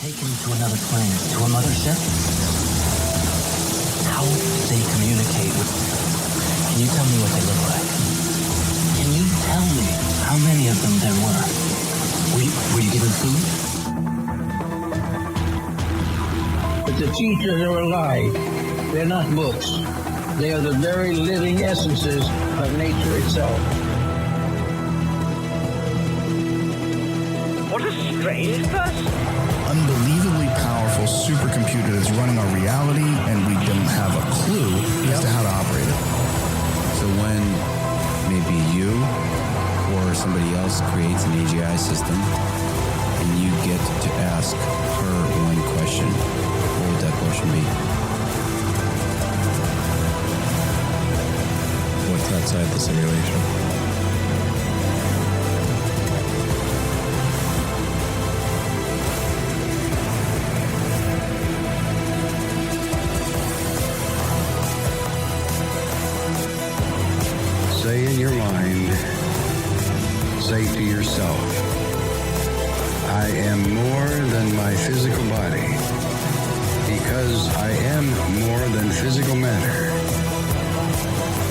taken to another planet, to a mothership? How they communicate with... Can you tell me what they look like? Can you tell me how many of them there were? Were you given food? But the teachers are alive. They're not books. They are the very living essences of nature itself. What a strange person. Unbelievably powerful supercomputer that's running our reality, and we don't have a clue as to how to operate it. So when maybe you or somebody else creates an AGI system and you get to ask her one question, what would that question be? What's outside the simulation? Say in your mind, say to yourself, I am more than my physical body, because I am more than physical matter.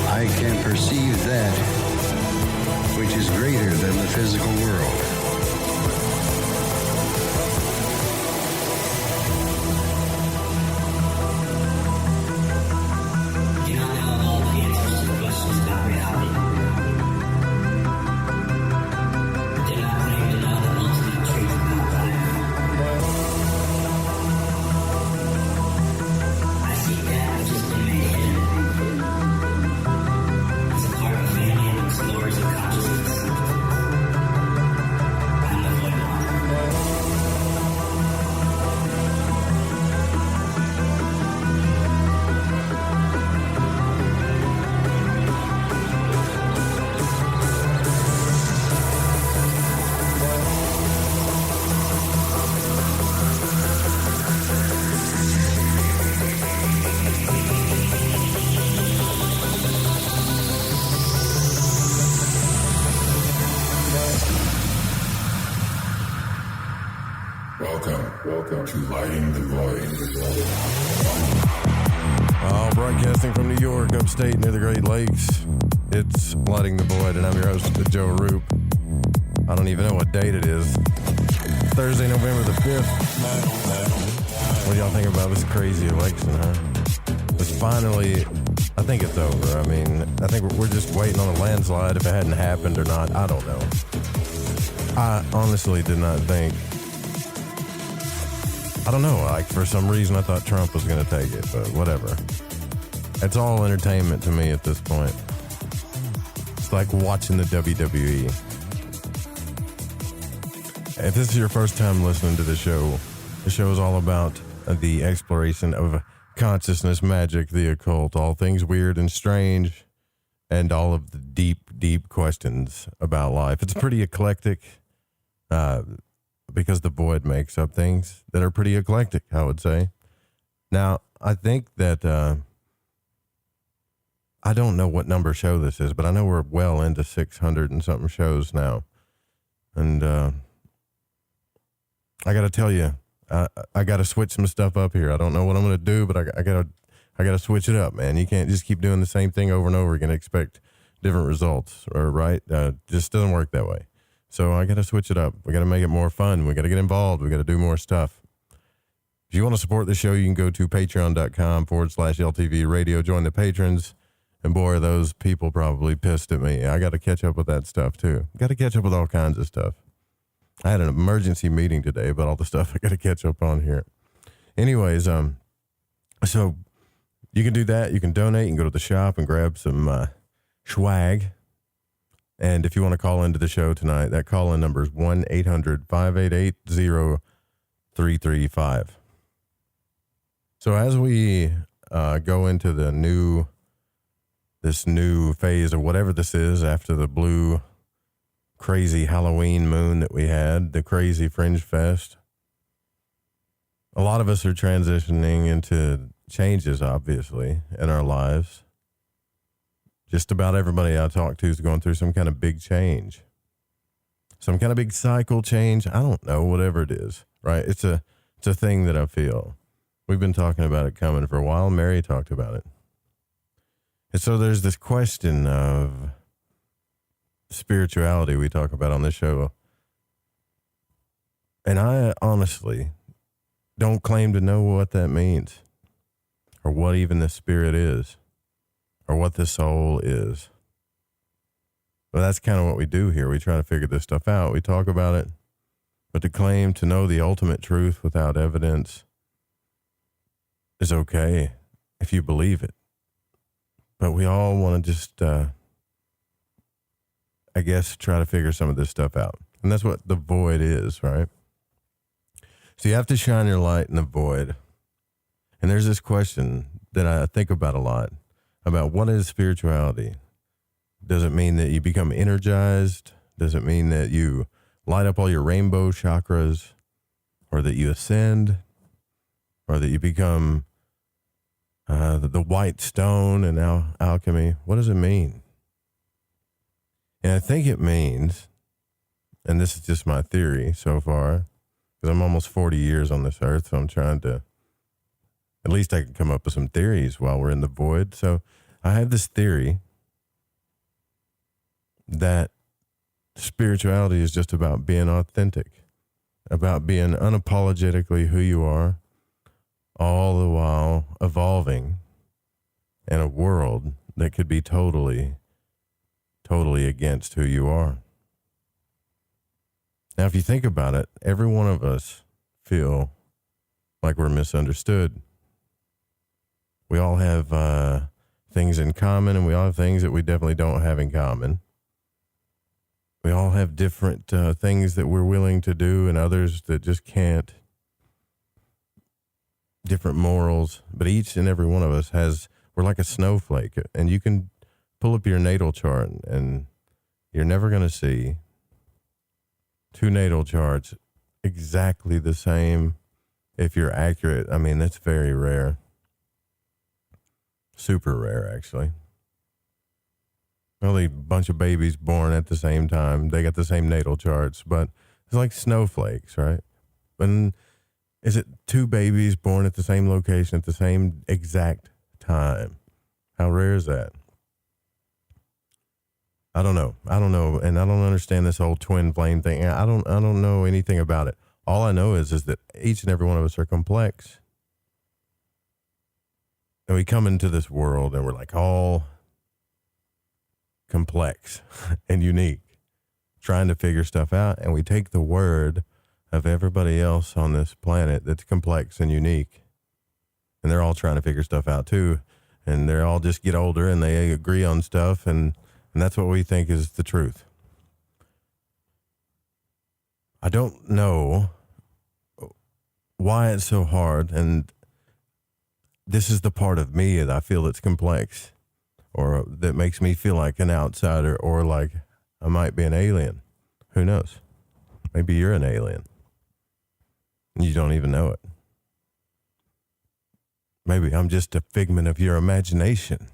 I can perceive that which is greater than the physical world. You don't know all the answers to the questions about reality. But do not claim to know the ultimate truth about life. I seek that which has been made hidden. As a part of a family and explorers of consciousness. I'm the void one. Welcome to Lighting the Void. Broadcasting from New York, upstate near the Great Lakes, it's Lighting the Void, and I'm your host, Joe Roop. I don't even know what date it is. Thursday, November the 5th. What do y'all think about this crazy election, huh? It's finally, I think it's over. I mean, I think we're just waiting on a landslide if it hadn't happened or not. I don't know. I honestly did not think. I don't know, like for some reason I thought Trump was going to take it, but whatever. It's all entertainment to me at this point. It's like watching the WWE. If this is your first time listening to the show is all about the exploration of consciousness, magic, the occult, all things weird and strange, and all of the deep, deep questions about life. It's pretty eclectic, because the Void makes up things that are pretty eclectic, I would say. Now, I think that, I don't know what number show this is, but I know we're well into 600 and something shows now. And I got to tell you, I got to switch some stuff up here. I don't know what I'm going to do, but I got to switch it up, man. You can't just keep doing the same thing over and over again and expect different results, or right? Just doesn't work that way. So I got to switch it up. We got to make it more fun. We got to get involved. We got to do more stuff. If you want to support the show, you can go to patreon.com/LTV radio. Join the patrons. And boy, are those people probably pissed at me. I got to catch up with that stuff too. Got to catch up with all kinds of stuff. I had an emergency meeting today about all the stuff I got to catch up on here. Anyways, so you can do that. You can donate. You can go to the shop and grab some swag. And if you want to call into the show tonight, that call-in number is 1-800-588-0335. So as we go into this new phase of whatever this is after the blue, crazy Halloween moon that we had, the crazy Fringe Fest, a lot of us are transitioning into changes, obviously, in our lives. Just about everybody I talk to is going through some kind of big change. Some kind of big cycle change. I don't know, whatever it is, right? It's a It's a thing that I feel. We've been talking about it coming for a while. Mary talked about it. And so there's this question of spirituality we talk about on this show. And I honestly don't claim to know what that means, or what even the spirit is, or what the soul is. But that's kind of what we do here. We try to figure this stuff out. We talk about it, but to claim to know the ultimate truth without evidence is okay if you believe it. But we all want to just, I guess, try to figure some of this stuff out. And that's what the void is, right? So you have to shine your light in the void. And there's this question that I think about a lot, about what is spirituality? Does it mean that you become energized? Does it mean that you light up all your rainbow chakras? Or that you ascend? Or that you become the white stone in alchemy? What does it mean? And I think it means, and this is just my theory so far, because I'm almost 40 years on this earth, so I'm trying to, at least I can come up with some theories while we're in the void. So I have this theory that spirituality is just about being authentic, about being unapologetically who you are, all the while evolving in a world that could be totally against who you are. Now, if you think about it, every one of us feel like we're misunderstood. We all have things in common, and we all have things that we definitely don't have in common. We all have different things that we're willing to do and others that just can't. Different morals, but each and every one of us we're like a snowflake, and you can pull up your natal chart and you're never going to see two natal charts exactly the same if you're accurate. I mean, that's very rare. Super rare, actually. Only a bunch of babies born at the same time. They got the same natal charts, but it's like snowflakes, right? And is it two babies born at the same location at the same exact time? How rare is that? I don't know, and I don't understand this whole twin flame thing. I don't know anything about it. All I know is that each and every one of us are complex. And we come into this world and we're like all complex and unique, trying to figure stuff out, and we take the word of everybody else on this planet that's complex and unique, and they're all trying to figure stuff out too, and they all just get older and they agree on stuff, and that's what we think is the truth. I don't know why it's so hard, and this is the part of me that I feel it's complex, or that makes me feel like an outsider, or like I might be an alien. Who knows? Maybe you're an alien. You don't even know it. Maybe I'm just a figment of your imagination,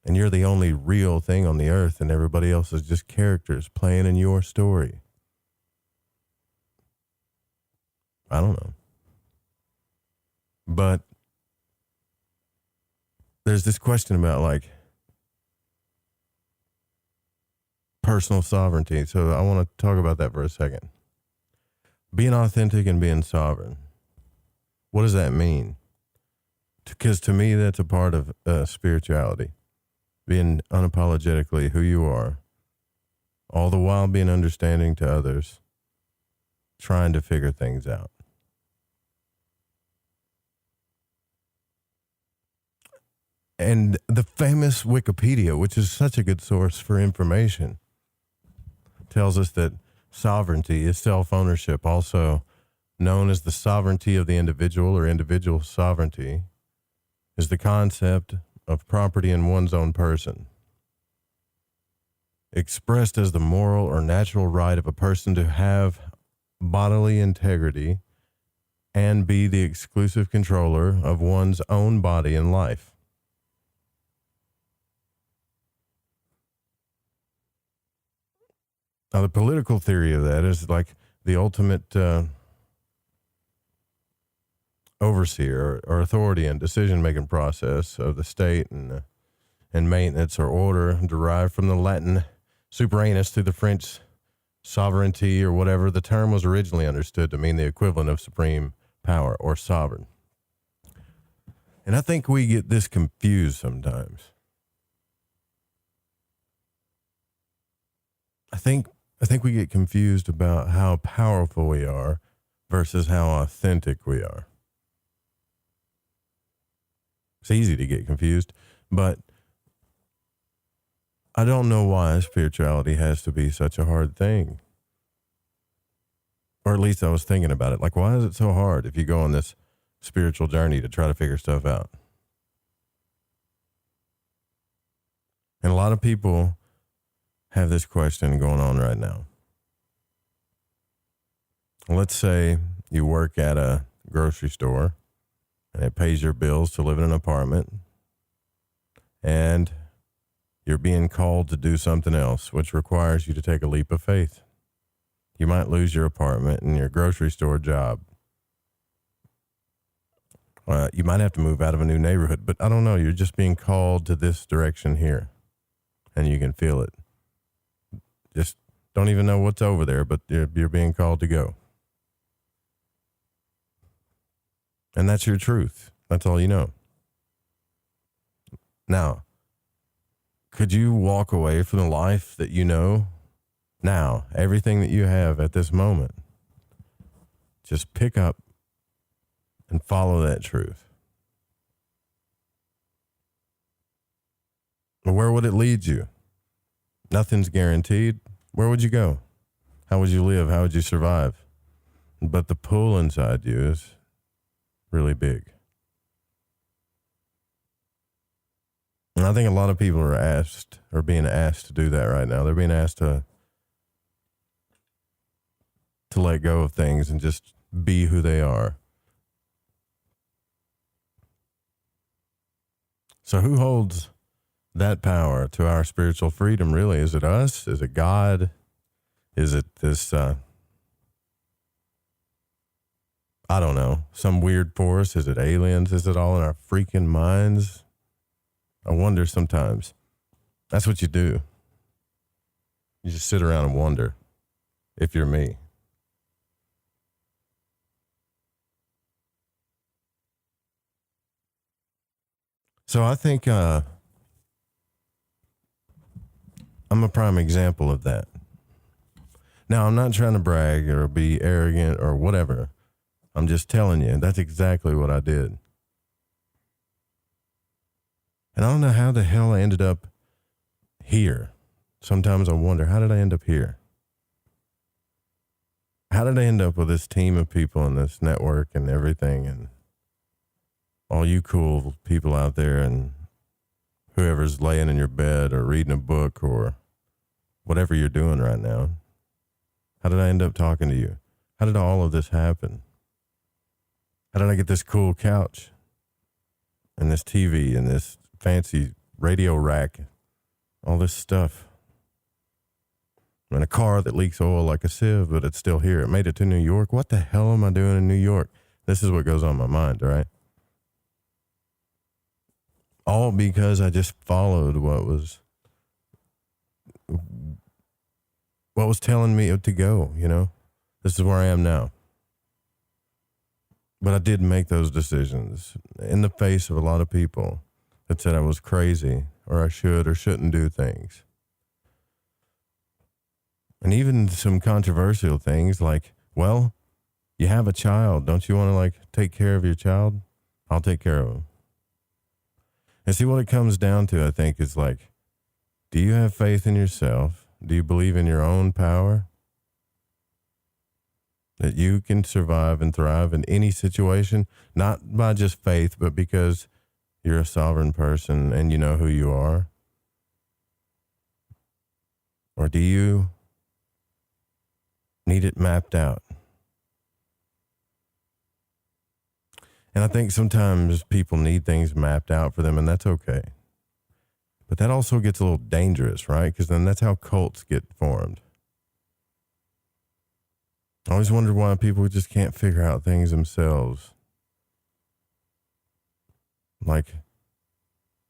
and you're the only real thing on the earth, and everybody else is just characters playing in your story. I don't know. But there's this question about like personal sovereignty. So I want to talk about that for a second. Being authentic and being sovereign. What does that mean? Because to me, that's a part of spirituality. Being unapologetically who you are, all the while being understanding to others, trying to figure things out. And the famous Wikipedia, which is such a good source for information, tells us that sovereignty is self-ownership, also known as the sovereignty of the individual, or individual sovereignty, is the concept of property in one's own person, expressed as the moral or natural right of a person to have bodily integrity and be the exclusive controller of one's own body and life. Now, the political theory of that is like the ultimate overseer or authority and decision-making process of the state and maintenance or order derived from the Latin sovereignus to the French sovereignty or whatever. The term was originally understood to mean the equivalent of supreme power or sovereign. And I think we get this confused sometimes. I think we get confused about how powerful we are versus how authentic we are. It's easy to get confused, but I don't know why spirituality has to be such a hard thing. Or at least I was thinking about it. Like, why is it so hard if you go on this spiritual journey to try to figure stuff out? And a lot of people have this question going on right now. Let's say you work at a grocery store and it pays your bills to live in an apartment, and you're being called to do something else, which requires you to take a leap of faith. You might lose your apartment and your grocery store job. You might have to move out of a new neighborhood, but I don't know. You're just being called to this direction here, and you can feel it. Just don't even know what's over there, but you're being called to go. And that's your truth. That's all you know. Now, could you walk away from the life that you know now, everything that you have at this moment? Just pick up and follow that truth. Where would it lead you? Nothing's guaranteed. Where would you go? How would you live? How would you survive? But the pull inside you is really big. And I think a lot of people are being asked to do that right now. They're being asked to let go of things and just be who they are. So who holds that power to our spiritual freedom, really? Is it us? Is it God? Is it this, I don't know, some weird force? Is it aliens? Is it all in our freaking minds? I wonder sometimes. That's what you do. You just sit around and wonder, if you're me. So I think I'm a prime example of that. Now, I'm not trying to brag or be arrogant or whatever. I'm just telling you, that's exactly what I did. And I don't know how the hell I ended up here. Sometimes I wonder, how did I end up here? How did I end up with this team of people and this network and everything, and all you cool people out there, and whoever's laying in your bed or reading a book or whatever you're doing right now? How did I end up talking to you? How did all of this happen? How did I get this cool couch and this TV and this fancy radio rack, all this stuff, and a car that leaks oil like a sieve, but it's still here? It made it to New York. What the hell am I doing in New York? This is what goes on my mind, right? All because I just followed what was telling me to go, you know? This is where I am now. But I did make those decisions in the face of a lot of people that said I was crazy or I should or shouldn't do things. And even some controversial things like, well, you have a child. Don't you want to take care of your child? I'll take care of him. And see, what it comes down to, I think, is do you have faith in yourself? Do you believe in your own power? That you can survive and thrive in any situation, not by just faith, but because you're a sovereign person and you know who you are? Or do you need it mapped out? And I think sometimes people need things mapped out for them, and that's okay. But that also gets a little dangerous, right? Because then that's how cults get formed. I always wondered why people just can't figure out things themselves. Like,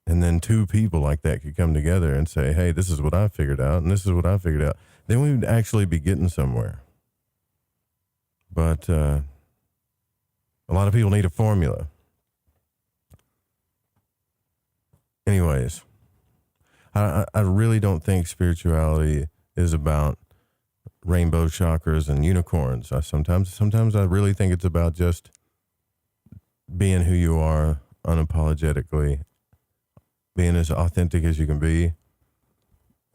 and then two people like that could come together and say, hey, this is what I figured out, and this is what I figured out. Then we would actually be getting somewhere. But a lot of people need a formula. Anyways, I really don't think spirituality is about rainbow chakras and unicorns. Sometimes I really think it's about just being who you are unapologetically, being as authentic as you can be,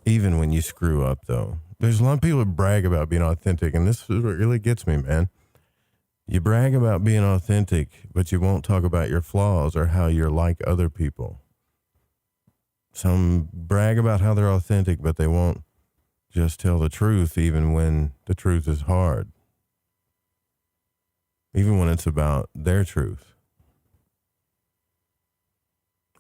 even when you screw up, though. There's a lot of people that brag about being authentic, and this is what really gets me, man. You brag about being authentic, but you won't talk about your flaws or how you're like other people. Some brag about how they're authentic, but they won't just tell the truth, even when the truth is hard. Even when it's about their truth.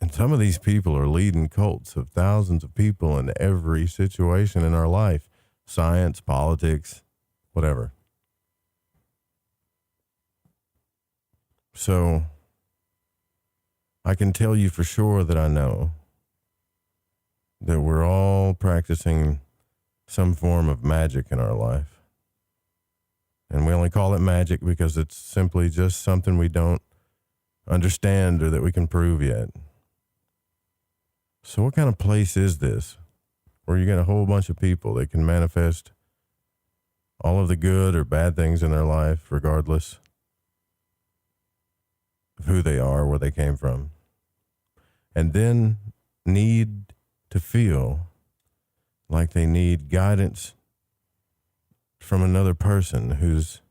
And some of these people are leading cults of thousands of people in every situation in our life. Science, politics, whatever. So, I can tell you for sure that I know that we're all practicing some form of magic in our life. And we only call it magic because it's simply just something we don't understand or that we can prove yet. So what kind of place is this where you get a whole bunch of people that can manifest all of the good or bad things in their life, regardless of who they are, where they came from, and then need to feel like they need guidance from another person who's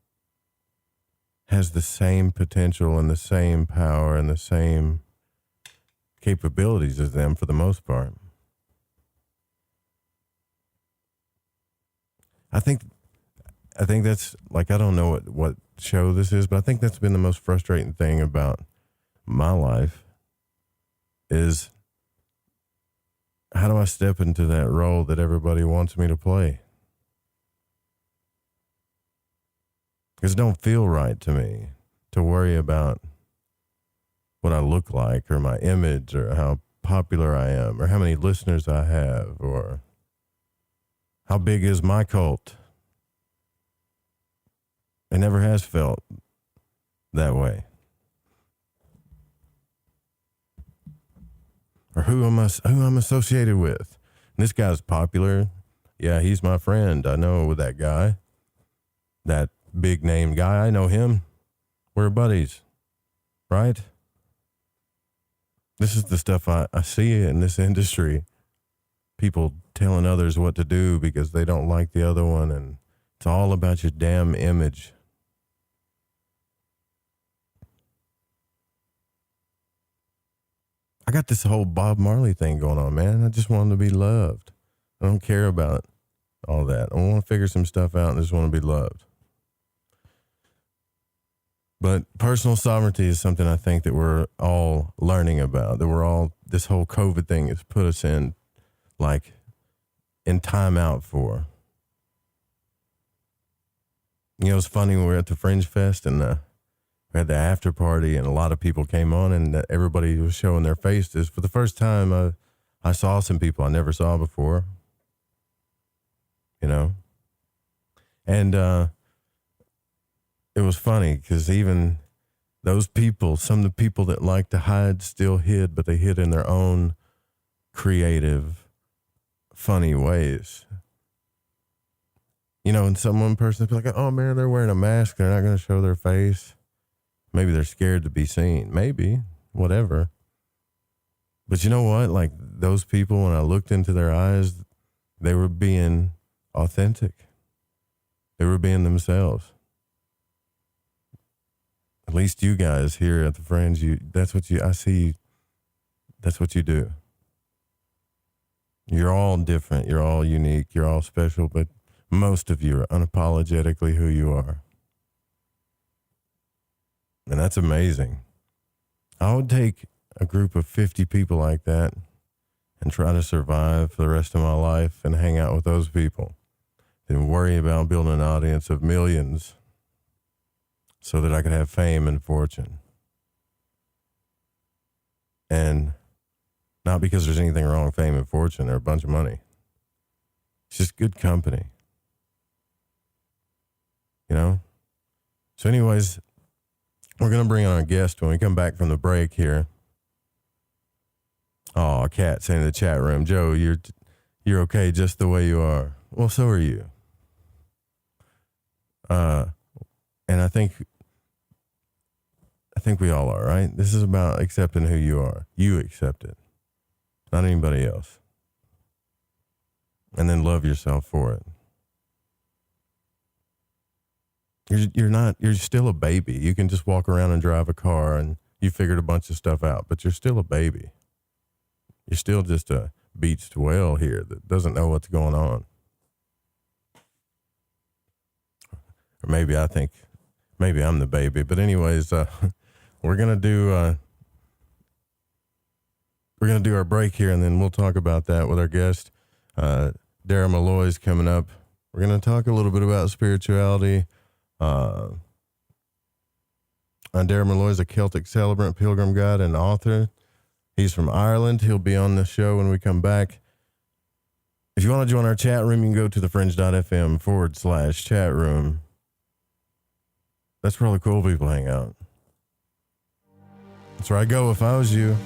has the same potential and the same power and the same capabilities as them for the most part. I think that's, like, I don't know what show this is, but I think that's been the most frustrating thing about my life is, how do I step into that role that everybody wants me to play? Because it don't feel right to me to worry about what I look like or my image or how popular I am or how many listeners I have or how big is my cult. It never has felt that way. Or who I'm associated with. And this guy's popular. Yeah, he's my friend. I know that guy. That big name guy. I know him. We're buddies. Right? This is the stuff I see in this industry. People telling others what to do because they don't like the other one. And it's all about your damn image. I got this whole Bob Marley thing going on, man. I just want him to be loved. I don't care about all that. I want to figure some stuff out and just want to be loved. But personal sovereignty is something I think that we're all learning about, that this whole COVID thing has put us in time out for. You know, it's funny when we were at the Fringe Fest and we had the after party and a lot of people came on and everybody was showing their faces. For the first time, I saw some people I never saw before, you know. And it was funny because even those people, some of the people that like to hide still hid, but they hid in their own creative, funny ways. You know, and one person would be like, oh man, they're wearing a mask. They're not going to show their face. Maybe they're scared to be seen. Maybe, whatever. But you know what? Like those people, when I looked into their eyes, they were being authentic. They were being themselves. At least you guys here at the Fringe, that's what you do. You're all different. You're all unique. You're all special, but most of you are unapologetically who you are. And that's amazing. I would take a group of 50 people like that and try to survive for the rest of my life and hang out with those people than worry about building an audience of millions so that I could have fame and fortune. And not because there's anything wrong with fame and fortune or a bunch of money. It's just good company. You know? So anyways, we're going to bring on a guest when we come back from the break here. Oh, a cat saying in the chat room, Joe, you're okay just the way you are. Well, so are you. And I think we all are, right? This is about accepting who you are. You accept it, not anybody else. And then love yourself for it. You're still a baby. You can just walk around and drive a car and you figured a bunch of stuff out, but you're still a baby. You're still just a beached whale here that doesn't know what's going on. Or maybe I'm the baby. But anyways, we're gonna do our break here, and then we'll talk about that with our guest. Dara Molloy is coming up. We're gonna talk a little bit about spirituality. Dara Molloy is a Celtic celebrant, pilgrim guide, and author. He's from Ireland. He'll be on the show when we come back. If you want to join our chat room, you can go to thefringe.fm/chat room. That's where all the cool people hang out. That's where I go if I was you.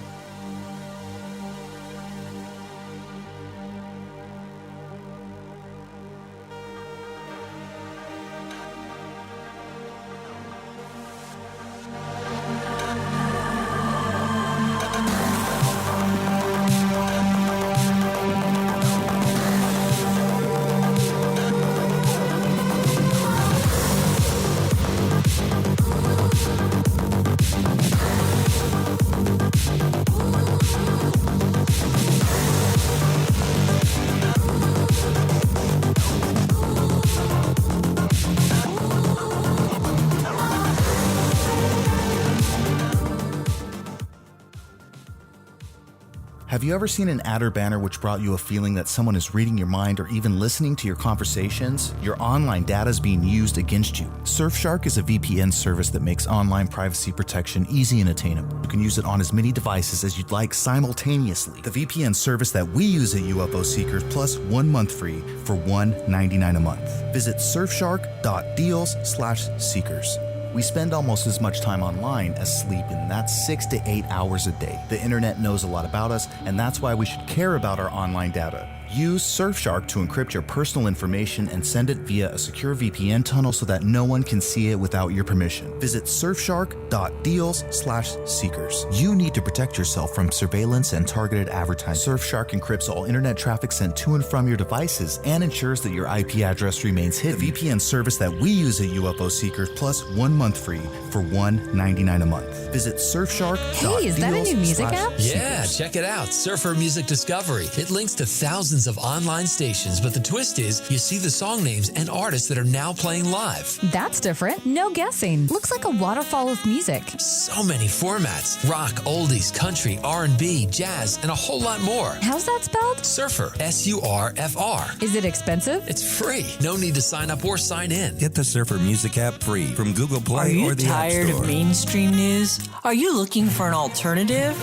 Have you ever seen an ad or banner which brought you a feeling that someone is reading your mind or even listening to your conversations? Your online data is being used against you. Surfshark is a VPN service that makes online privacy protection easy and attainable. You can use it on as many devices as you'd like simultaneously. The VPN service that we use at UFO Seekers plus 1 month free for $1.99 a month. Visit surfshark.deals/seekers. We spend almost as much time online as sleep, and that's 6 to 8 hours a day. The internet knows a lot about us, and that's why we should care about our online data. Use Surfshark to encrypt your personal information and send it via a secure VPN tunnel so that no one can see it without your permission. Visit surfshark.deals/seekers. You need to protect yourself from surveillance and targeted advertising. Surfshark encrypts all internet traffic sent to and from your devices and ensures that your IP address remains hidden. The VPN service that we use at UFO Seekers plus 1 month free for $1.99 a month. Visit surfshark.deals/seekers. Hey, is that a new music app? Yeah, check it out. Surfer Music Discovery. It links to thousands of online stations, but the twist is you see the song names and artists that are now playing live. That's different. No guessing. Looks like a waterfall of music. So many formats. Rock, oldies, country, R&B, jazz, and a whole lot more. How's that spelled? Surfer. S-U-R-F-R. Is it expensive? It's free. No need to sign up or sign in. Get the Surfer Music app free from Google Play or the App Store. Are you tired of mainstream news? Are you looking for an alternative?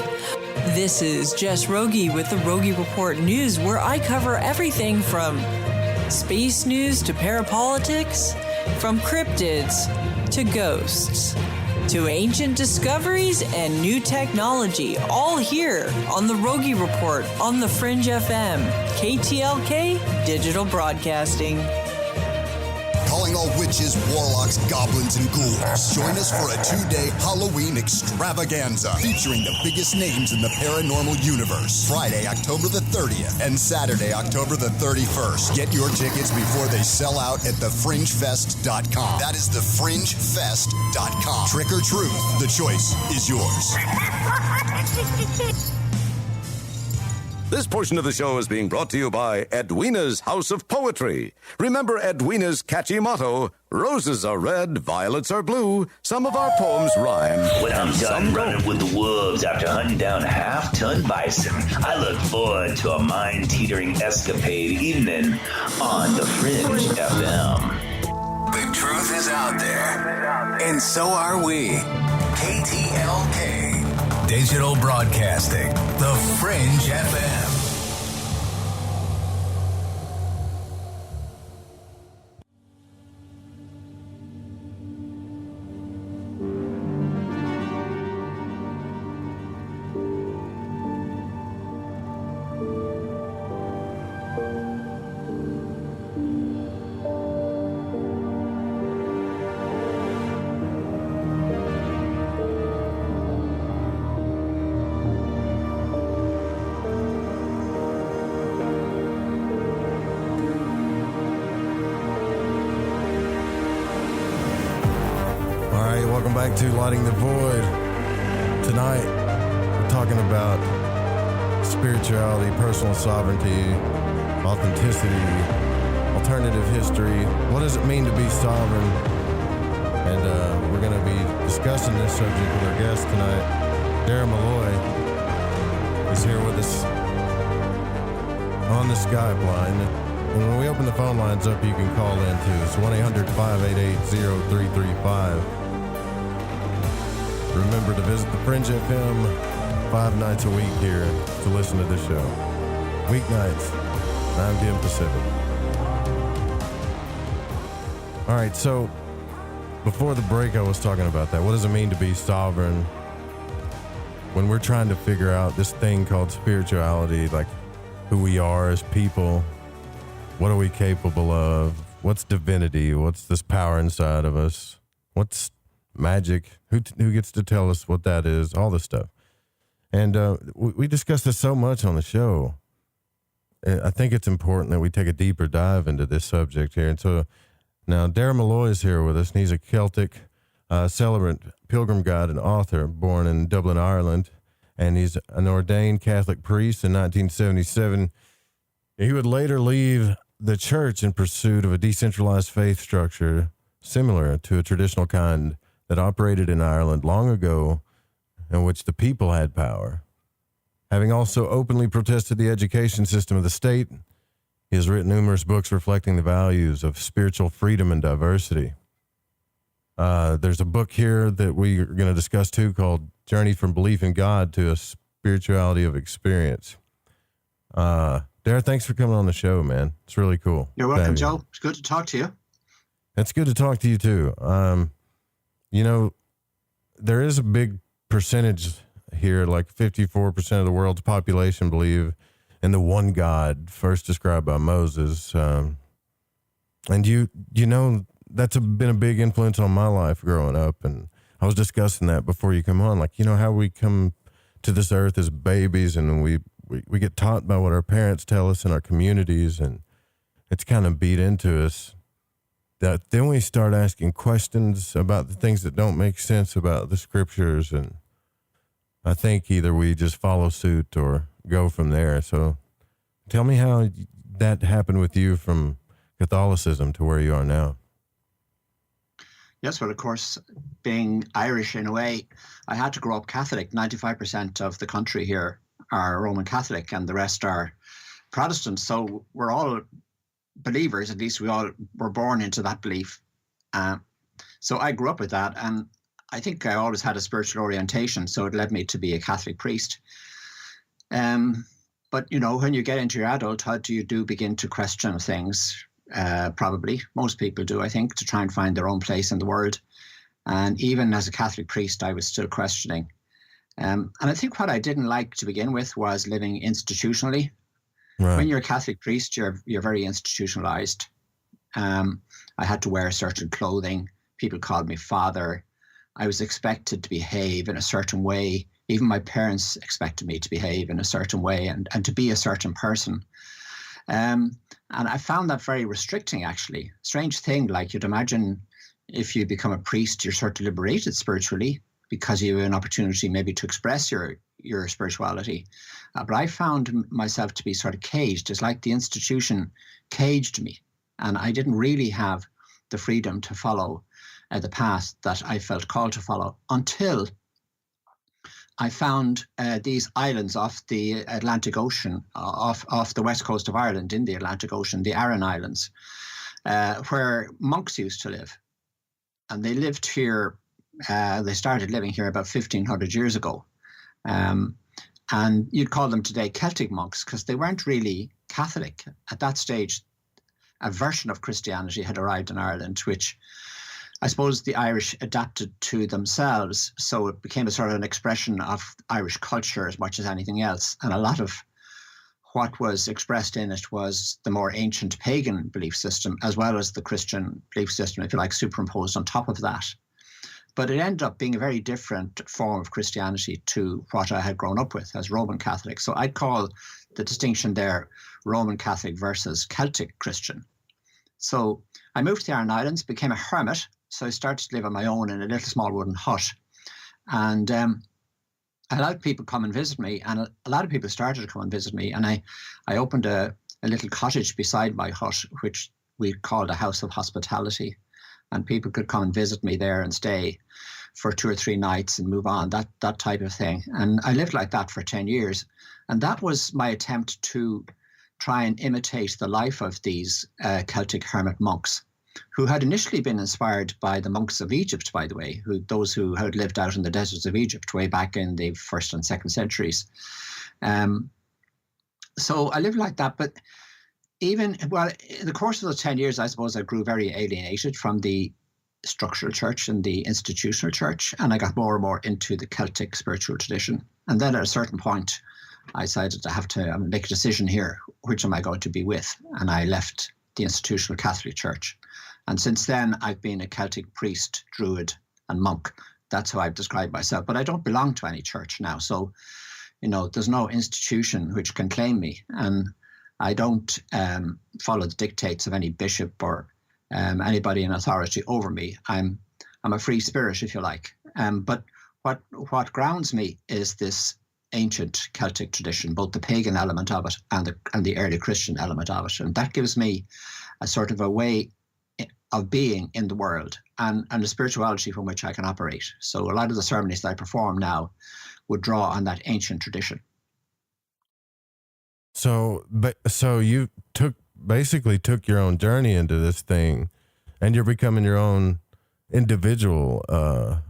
This is Jess Rogie with the Rogie Report News, where I cover everything from space news to parapolitics, from cryptids to ghosts, to ancient discoveries and new technology, all here on the Rogie Report on the Fringe FM, KTLK Digital Broadcasting. Calling all witches, warlocks, goblins, and ghouls. Join us for a 2-day Halloween extravaganza featuring the biggest names in the paranormal universe. Friday, October the 30th and Saturday, October the 31st. Get your tickets before they sell out at thefringefest.com. That is thefringefest.com. Trick or truth, the choice is yours. This portion of the show is being brought to you by Edwina's House of Poetry. Remember Edwina's catchy motto, roses are red, violets are blue. Some of our poems rhyme. When I'm done running with the wolves after hunting down half-ton bison, I look forward to a mind-teetering escapade evening on the Fringe FM. The truth is out there, and so are we. KTLK digital broadcasting. The Fringe FM. To Lighting the Void. Tonight, we're talking about spirituality, personal sovereignty, authenticity, alternative history. What does it mean to be sovereign? And we're going to be discussing this subject with our guest tonight. Dara Molloy is here with us on the Skype line. And when we open the phone lines up, you can call in too. It's 1-800-588-0335. Remember to visit the Fringe FM 5 nights a week here to listen to this show. Weeknights, 9 p.m. Pacific. All right, so before the break, I was talking about that. What does it mean to be sovereign when we're trying to figure out this thing called spirituality, like who we are as people? What are we capable of? What's divinity? What's this power inside of us? What's magic? Who gets to tell us what that is? All this stuff. And we discuss this so much on the show. I think it's important that we take a deeper dive into this subject here. And so now Dara Molloy is here with us, and he's a Celtic celebrant, pilgrim guide, and author, born in Dublin, Ireland. And he's an ordained Catholic priest in 1977. He would later leave the church in pursuit of a decentralized faith structure similar to a traditional kind that operated in Ireland long ago, in which the people had power. Having also openly protested the education system of the state, he has written numerous books reflecting the values of spiritual freedom and diversity. There's a book here that we are going to discuss too called Journey from Belief in God to a Spirituality of Experience. Dara, thanks for coming on the show, man. It's really cool. You're welcome, Joe. It's good to talk to you. It's good to talk to you too. You know, there is a big percentage here, like 54% of the world's population believe in the one God first described by Moses. And you know, that's been a big influence on my life growing up. And I was discussing that before you come on, like, you know, how we come to this earth as babies and we get taught by what our parents tell us in our communities, and it's kind of beat into us. That then we start asking questions about the things that don't make sense about the scriptures, and I think either we just follow suit or go from there. So tell me how that happened with you from Catholicism to where you are now. Yes, well, of course, being Irish in a way, I had to grow up Catholic. 95% of the country here are Roman Catholic and the rest are Protestant. So we're all believers, at least we all were born into that belief. So I grew up with that, and I think I always had a spiritual orientation, so it led me to be a Catholic priest. But, you know, when you get into your adulthood, you do begin to question things, probably. Most people do, I think, to try and find their own place in the world. And even as a Catholic priest, I was still questioning. And I think what I didn't like to begin with was living institutionally. Right. When you're a Catholic priest, you're very institutionalized. I had to wear certain clothing. People called me father. I was expected to behave in a certain way. Even my parents expected me to behave in a certain way and to be a certain person. And I found that very restricting, actually. Strange thing, like you'd imagine if you become a priest, you're sort of liberated spiritually because you have an opportunity maybe to express your spirituality. But I found myself to be sort of caged. It's like the institution caged me, and I didn't really have the freedom to follow the path that I felt called to follow until I found these islands off the Atlantic Ocean, off the west coast of Ireland in the Atlantic Ocean, the Aran Islands, where monks used to live. And they lived here, they started living here about 1,500 years ago. And you'd call them today Celtic monks because they weren't really Catholic. At that stage, a version of Christianity had arrived in Ireland, which I suppose the Irish adapted to themselves. So it became a sort of an expression of Irish culture as much as anything else. And a lot of what was expressed in it was the more ancient pagan belief system, as well as the Christian belief system, if you like, superimposed on top of that. But it ended up being a very different form of Christianity to what I had grown up with as Roman Catholic. So I'd call the distinction there Roman Catholic versus Celtic Christian. So I moved to the Aran Islands, became a hermit. So I started to live on my own in a little small wooden hut. And I allowed people to come and visit me. And a lot of people started to come and visit me. And I opened a little cottage beside my hut, which we called a house of hospitality. And people could come and visit me there and stay for 2 or 3 nights and move on, that type of thing. And I lived like that for 10 years. And that was my attempt to try and imitate the life of these Celtic hermit monks, who had initially been inspired by the monks of Egypt, by the way, those who had lived out in the deserts of Egypt way back in the 1st and 2nd centuries. So I lived like that, but in the course of the 10 years, I suppose I grew very alienated from the structural church and the institutional church, and I got more and more into the Celtic spiritual tradition. And then at a certain point, I decided to have to make a decision here, which am I going to be with? And I left the institutional Catholic Church. And since then, I've been a Celtic priest, druid, and monk. That's how I've described myself. But I don't belong to any church now. So, there's no institution which can claim me. And I don't follow the dictates of any bishop or anybody in authority over me. I'm a free spirit, if you like. But what grounds me is this ancient Celtic tradition, both the pagan element of it and the early Christian element of it. And that gives me a sort of a way of being in the world and a spirituality from which I can operate. So a lot of the ceremonies that I perform now would draw on that ancient tradition. So you basically took your own journey into this thing, and you're becoming your own individual,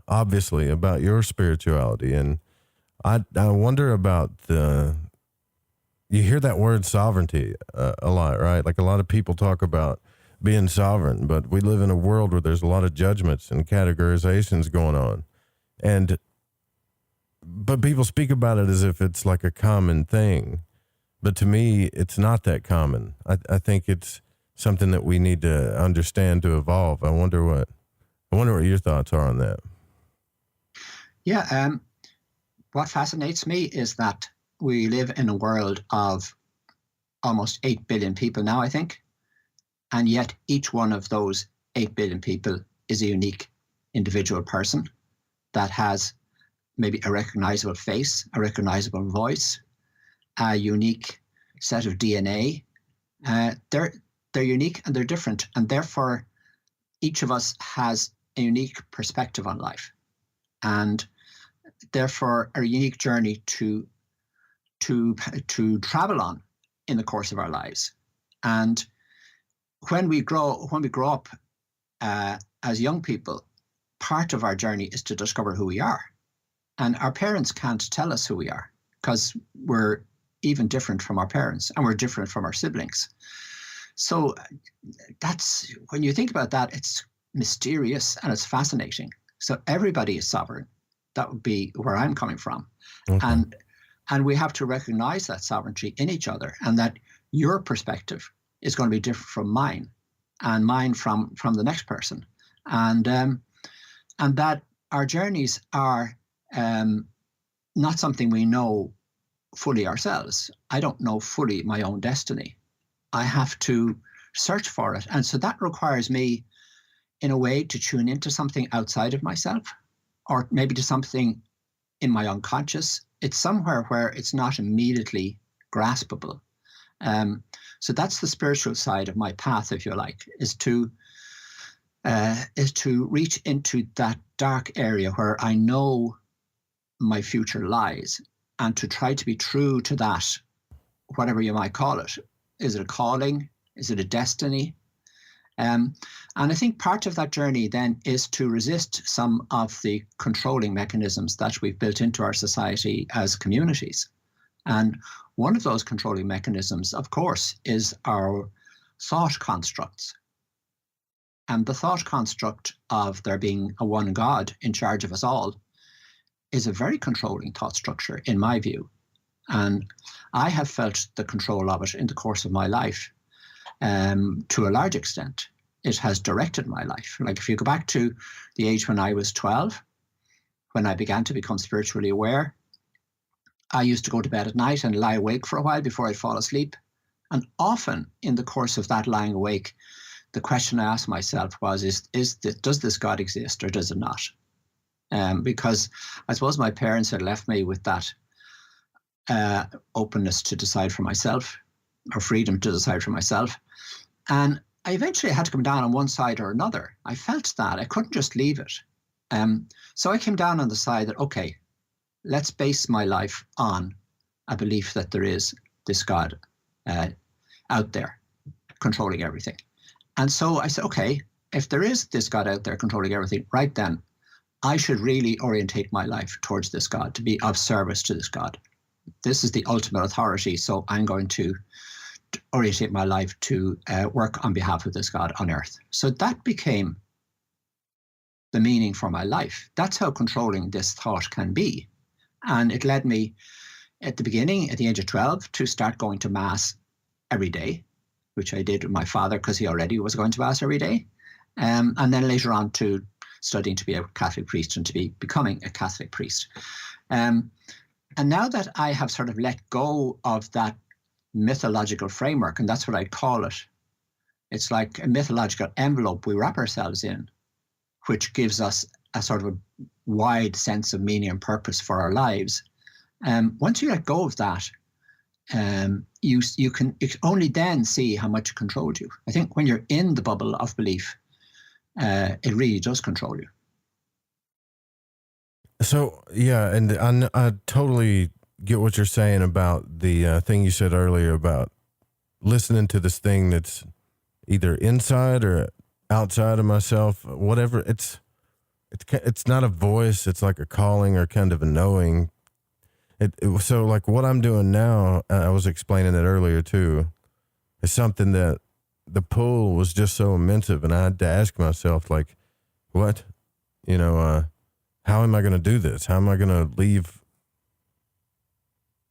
obviously, about your spirituality. And I wonder about you hear that word sovereignty a lot, right? Like a lot of people talk about being sovereign, but we live in a world where there's a lot of judgments and categorizations going on. But people speak about it as if it's like a common thing. But to me, it's not that common. I think it's something that we need to understand to evolve. I wonder what your thoughts are on that. Yeah, what fascinates me is that we live in a world of almost 8 billion people now, I think. And yet each one of those 8 billion people is a unique individual person that has maybe a recognizable face, a recognizable voice, a unique set of DNA. They're unique and they're different, and therefore each of us has a unique perspective on life, and therefore a unique journey to travel on in the course of our lives. And when we grow up as young people, part of our journey is to discover who we are, and our parents can't tell us who we are because we're even different from our parents and we're different from our siblings. So that's, when you think about that, it's mysterious and it's fascinating. So everybody is sovereign. That would be where I'm coming from. Okay. And we have to recognize that sovereignty in each other, and that your perspective is going to be different from mine, and mine from the next person. And that our journeys are not something we know fully ourselves. I don't know fully my own destiny. I have to search for it. And so that requires me, in a way, to tune into something outside of myself, or maybe to something in my unconscious. It's somewhere where it's not immediately graspable. So that's the spiritual side of my path, if you like, is to reach into that dark area where I know my future lies, and to try to be true to that, whatever you might call it. Is it a calling? Is it a destiny? And I think part of that journey then is to resist some of the controlling mechanisms that we've built into our society as communities. And one of those controlling mechanisms, of course, is our thought constructs. And the thought construct of there being a one God in charge of us all is a very controlling thought structure, in my view. And I have felt the control of it in the course of my life. To a large extent, it has directed my life. Like if you go back to the age when I was 12, when I began to become spiritually aware, I used to go to bed at night and lie awake for a while before I'd fall asleep. And often in the course of that lying awake, the question I asked myself was, does this God exist or does it not? Because I suppose my parents had left me with that openness to decide for myself, or freedom to decide for myself. And I eventually had to come down on one side or another. I felt that I couldn't just leave it. So I came down on the side that, okay, let's base my life on a belief that there is this God out there controlling everything. And so I said, okay, if there is this God out there controlling everything, right then, I should really orientate my life towards this God, to be of service to this God. This is the ultimate authority, so I'm going to orientate my life to work on behalf of this God on earth. So that became the meaning for my life. That's how controlling this thought can be. And it led me at the beginning, at the age of 12, to start going to Mass every day, which I did with my father because he already was going to Mass every day. And then later on to studying to be a Catholic priest and to be becoming a Catholic priest. And now that I have sort of let go of that mythological framework, and that's what I call it, it's like a mythological envelope we wrap ourselves in, which gives us a sort of a wide sense of meaning and purpose for our lives. Once you let go of that, you can only then see how much it controlled you. I think when you're in the bubble of belief, it really does control you. So, yeah, and I totally get what you're saying about the thing you said earlier about listening to this thing that's either inside or outside of myself, whatever. It's not a voice. It's like a calling or kind of a knowing. So like what I'm doing now, I was explaining it earlier too, is something that the pull was just so immense, and I had to ask myself, like, what, how am I going to do this? How am I going to leave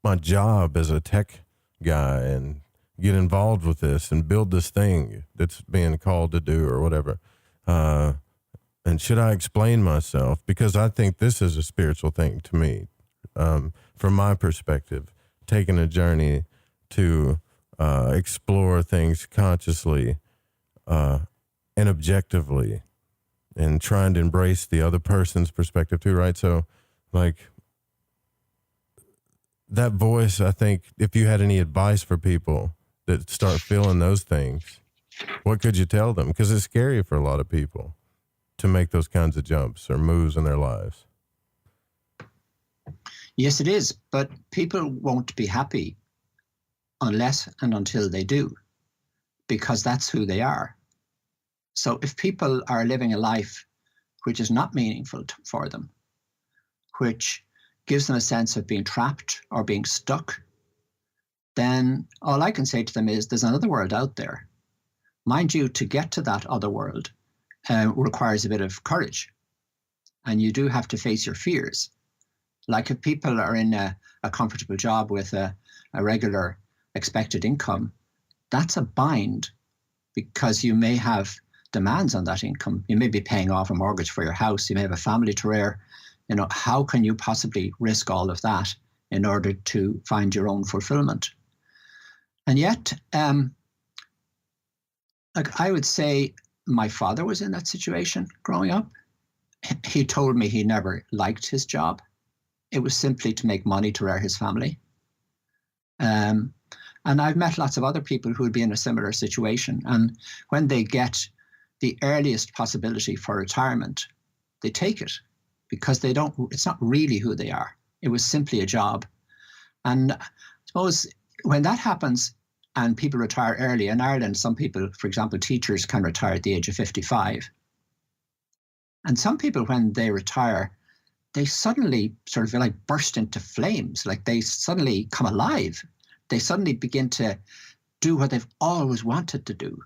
my job as a tech guy and get involved with this and build this thing that's being called to do or whatever? And should I explain myself? Because I think this is a spiritual thing to me, from my perspective, taking a journey to explore things consciously and objectively, and trying to embrace the other person's perspective too, right? So, like, that voice, I think, if you had any advice for people that start feeling those things, what could you tell them? Because it's scary for a lot of people to make those kinds of jumps or moves in their lives. Yes, it is. But people won't be happy unless and until they do, because that's who they are. So if people are living a life which is not meaningful for them, which gives them a sense of being trapped or being stuck, then all I can say to them is there's another world out there. Mind you, to get to that other world requires a bit of courage. And you do have to face your fears. Like if people are in a comfortable job with a regular expected income, that's a bind, because you may have demands on that income. You may be paying off a mortgage for your house. You may have a family to rear. How can you possibly risk all of that in order to find your own fulfillment? And yet, like I would say, my father was in that situation growing up. He told me he never liked his job. It was simply to make money to rear his family. And I've met lots of other people who would be in a similar situation. And when they get the earliest possibility for retirement, they take it, because it's not really who they are. It was simply a job. And I suppose when that happens, And people retire early. In Ireland, some people, for example, teachers can retire at the age of 55. And some people, when they retire, they suddenly sort of like burst into flames, like they suddenly come alive. They suddenly begin to do what they've always wanted to do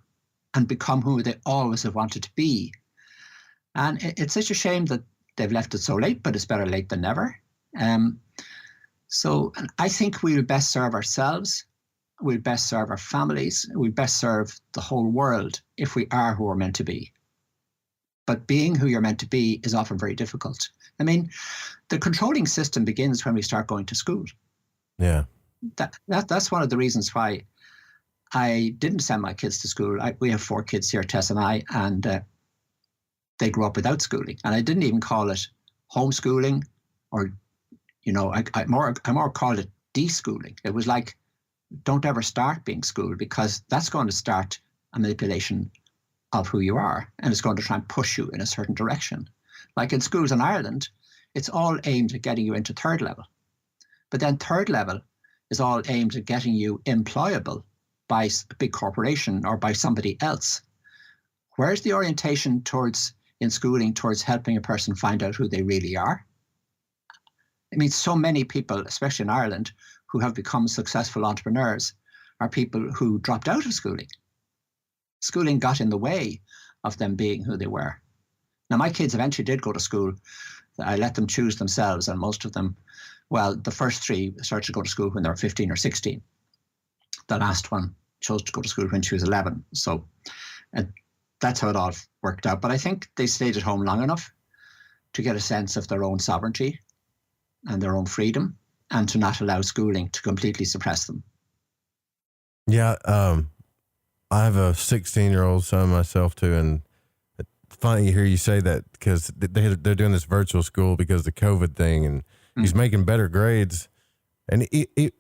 and become who they always have wanted to be. And it's such a shame that they've left it so late, but it's better late than never. So I think we'll best serve ourselves, we'll best serve our families, we'll best serve the whole world if we are who we're meant to be. But being who you're meant to be is often very difficult. I mean, the controlling system begins when we start going to school. Yeah. That's one of the reasons why I didn't send my kids to school. We have 4 kids here, Tess and I, and they grew up without schooling. And I didn't even call it homeschooling or, I more called it deschooling. It was like, don't ever start being schooled, because that's going to start a manipulation of who you are, and it's going to try and push you in a certain direction. Like in schools in Ireland, it's all aimed at getting you into 3rd level. But then 3rd level is all aimed at getting you employable by a big corporation or by somebody else. Where's the orientation in schooling towards helping a person find out who they really are? I mean, so many people, especially in Ireland, who have become successful entrepreneurs are people who dropped out of schooling. Schooling got in the way of them being who they were. Now, my kids eventually did go to school. I let them choose themselves, and most of them, well, the first 3 started to go to school when they were 15 or 16. The last one chose to go to school when she was 11. So that's how it all worked out. But I think they stayed at home long enough to get a sense of their own sovereignty and their own freedom, and to not allow schooling to completely suppress them. Yeah, I have a 16-year-old son myself too, and it's funny to hear you say that, because they're doing this virtual school because of the COVID thing, and he's making better grades. And I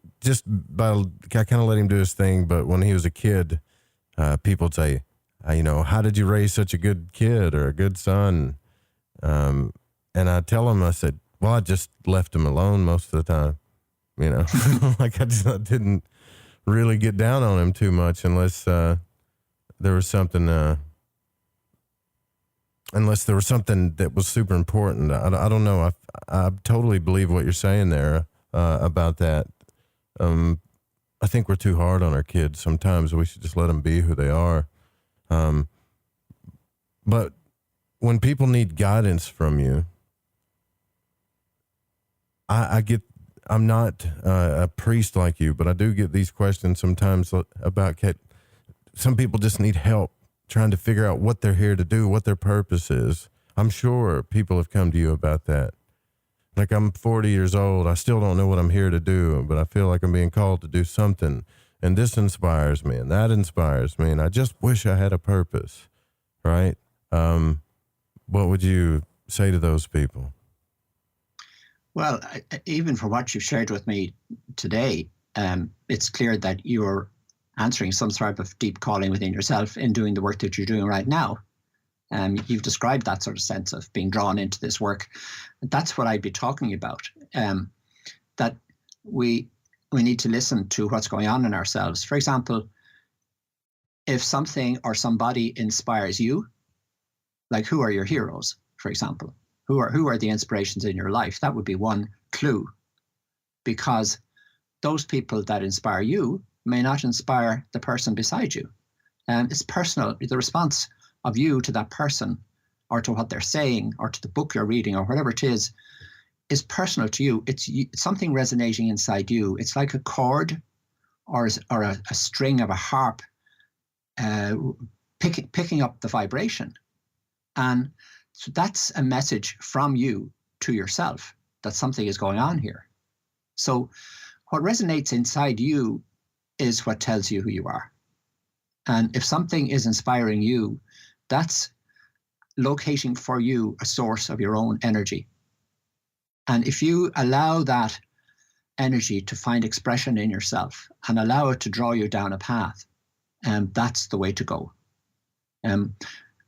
kind of let him do his thing, but when he was a kid, people would say, how did you raise such a good kid or a good son? And I tell him, I said, well, I just left him alone most of the time, like I didn't really get down on him too much unless there was something that was super important. I don't know. I totally believe what you're saying there about that. I think we're too hard on our kids. Sometimes we should just let them be who they are. But when people need guidance from you, I'm not a priest like you, but I do get these questions sometimes about some people just need help trying to figure out what they're here to do, what their purpose is. I'm sure people have come to you about that. Like, I'm 40 years old. I still don't know what I'm here to do, but I feel like I'm being called to do something. And this inspires me, and that inspires me, and I just wish I had a purpose, right? What would you say to those people? Well, even for what you've shared with me today, it's clear that you're answering some sort of deep calling within yourself in doing the work that you're doing right now. You've described that sort of sense of being drawn into this work. That's what I'd be talking about, that we need to listen to what's going on in ourselves. For example, if something or somebody inspires you, like who are your heroes, for example? Who are the inspirations in your life? That would be one clue, because those people that inspire you may not inspire the person beside you. It's personal. The response of you to that person, or to what they're saying, or to the book you're reading, or whatever it is personal to you. It's something resonating inside you. It's like a chord or a string of a harp picking up the vibration. And so that's a message from you to yourself that something is going on here. So what resonates inside you is what tells you who you are. And if something is inspiring you, that's locating for you a source of your own energy. And if you allow that energy to find expression in yourself and allow it to draw you down a path, that's the way to go.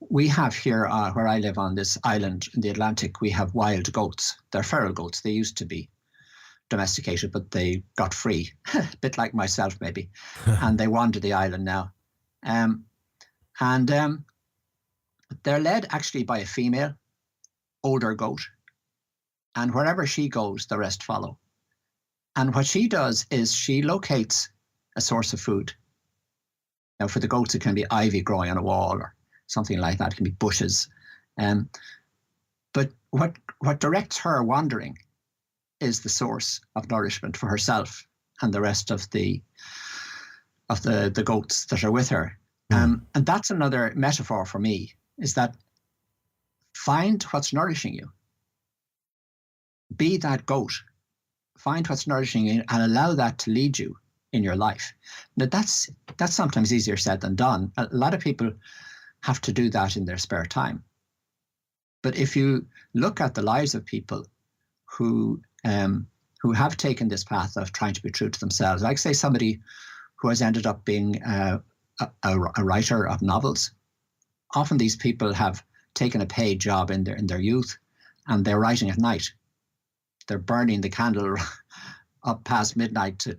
We have here, where I live on this island in the Atlantic, we have wild goats. They're feral goats. They used to be. domesticated, but they got free, a bit like myself maybe, and they wander the island now. They're led actually by a female, older goat, and wherever she goes, the rest follow. And what she does is she locates a source of food. Now, for the goats, it can be ivy growing on a wall or something like that. It can be bushes. But what directs her wandering is the source of nourishment for herself and the rest of the goats that are with her. And that's another metaphor for me, is that find what's nourishing you. Be that goat. Find what's nourishing you and allow that to lead you in your life. Now, that's sometimes easier said than done. A lot of people have to do that in their spare time. But if you look at the lives of people who have taken this path of trying to be true to themselves, like say somebody who has ended up being a writer of novels, often these people have taken a paid job in their youth, and they're writing at night. They're burning the candle up past midnight to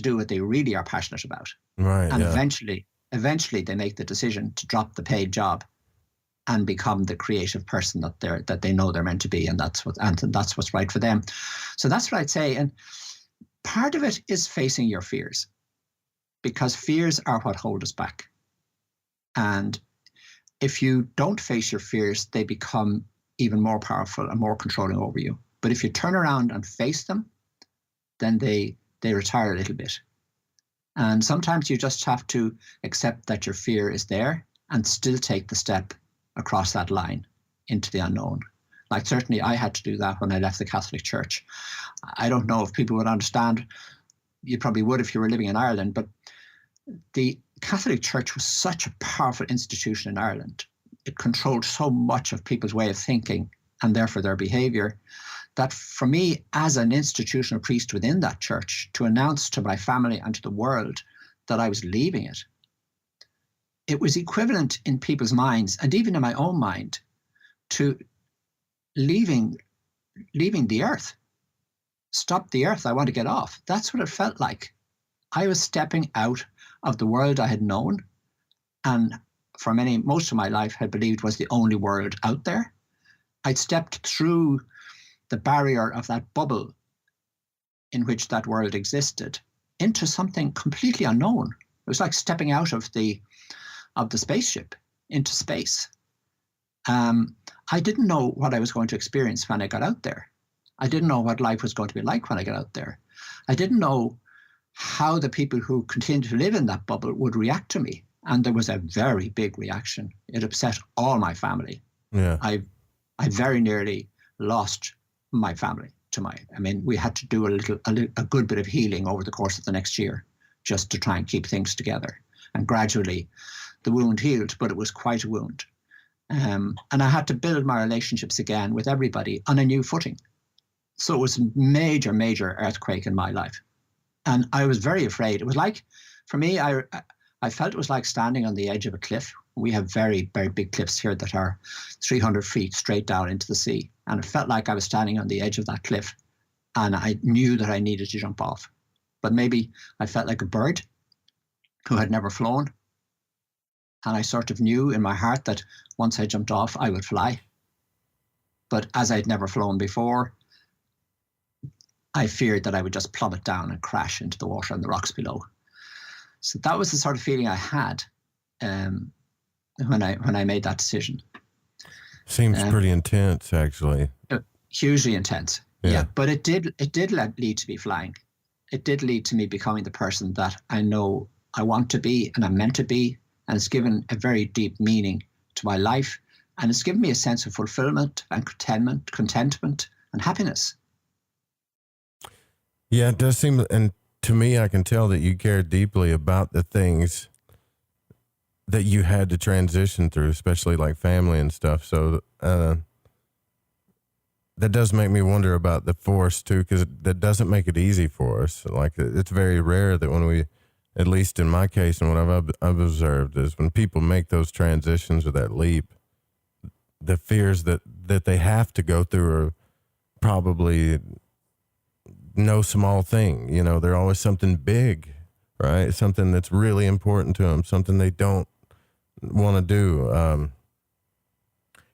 do what they really are passionate about. Right. And eventually they make the decision to drop the paid job and become the creative person that they know they're meant to be, and that's what's right for them. So that's what I'd say. And part of it is facing your fears, because fears are what hold us back. And if you don't face your fears, they become even more powerful and more controlling over you. But if you turn around and face them, then they retire a little bit. And sometimes you just have to accept that your fear is there and still take the step across that line into the unknown. Like certainly I had to do that when I left the Catholic Church. I don't know if people would understand. You probably would if you were living in Ireland, but the Catholic Church was such a powerful institution in Ireland. It controlled so much of people's way of thinking and therefore their behavior, that for me, as an institutional priest within that church, to announce to my family and to the world that I was leaving it, it was equivalent in people's minds, and even in my own mind, to leaving the earth. Stop the earth, I want to get off. That's what it felt like. I was stepping out of the world I had known, and for most of my life had believed was the only world out there. I'd stepped through the barrier of that bubble in which that world existed into something completely unknown. It was like stepping out of the spaceship into space. I didn't know what I was going to experience when I got out there. I didn't know what life was going to be like when I got out there. I didn't know how the people who continued to live in that bubble would react to me. And there was a very big reaction. It upset all my family. Yeah. I very nearly lost my family we had to do a good bit of healing over the course of the next year just to try and keep things together. And gradually the wound healed, but it was quite a wound. And I had to build my relationships again with everybody on a new footing. So it was a major, major earthquake in my life. And I was very afraid. It was like, for me, I felt it was like standing on the edge of a cliff. We have very, very big cliffs here that are 300 feet straight down into the sea. And it felt like I was standing on the edge of that cliff. And I knew that I needed to jump off. But maybe I felt like a bird who had never flown. And I sort of knew in my heart that once I jumped off, I would fly. But as I'd never flown before, I feared that I would just plummet down and crash into the water and the rocks below. So that was the sort of feeling I had when I made that decision. Seems pretty intense, actually. Hugely intense. Yeah. But it did lead to me flying. It did lead to me becoming the person that I know I want to be and I'm meant to be. And it's given a very deep meaning to my life. And it's given me a sense of fulfillment and contentment and happiness. Yeah, it does seem, and to me, I can tell that you care deeply about the things that you had to transition through, especially like family and stuff. So that does make me wonder about the force too, because that doesn't make it easy for us. Like it's very rare that when we, at least in my case and what I've observed, is when people make those transitions or that leap, the fears that they have to go through are probably no small thing. You know, they're always something big, right? Something that's really important to them, something they don't want to do.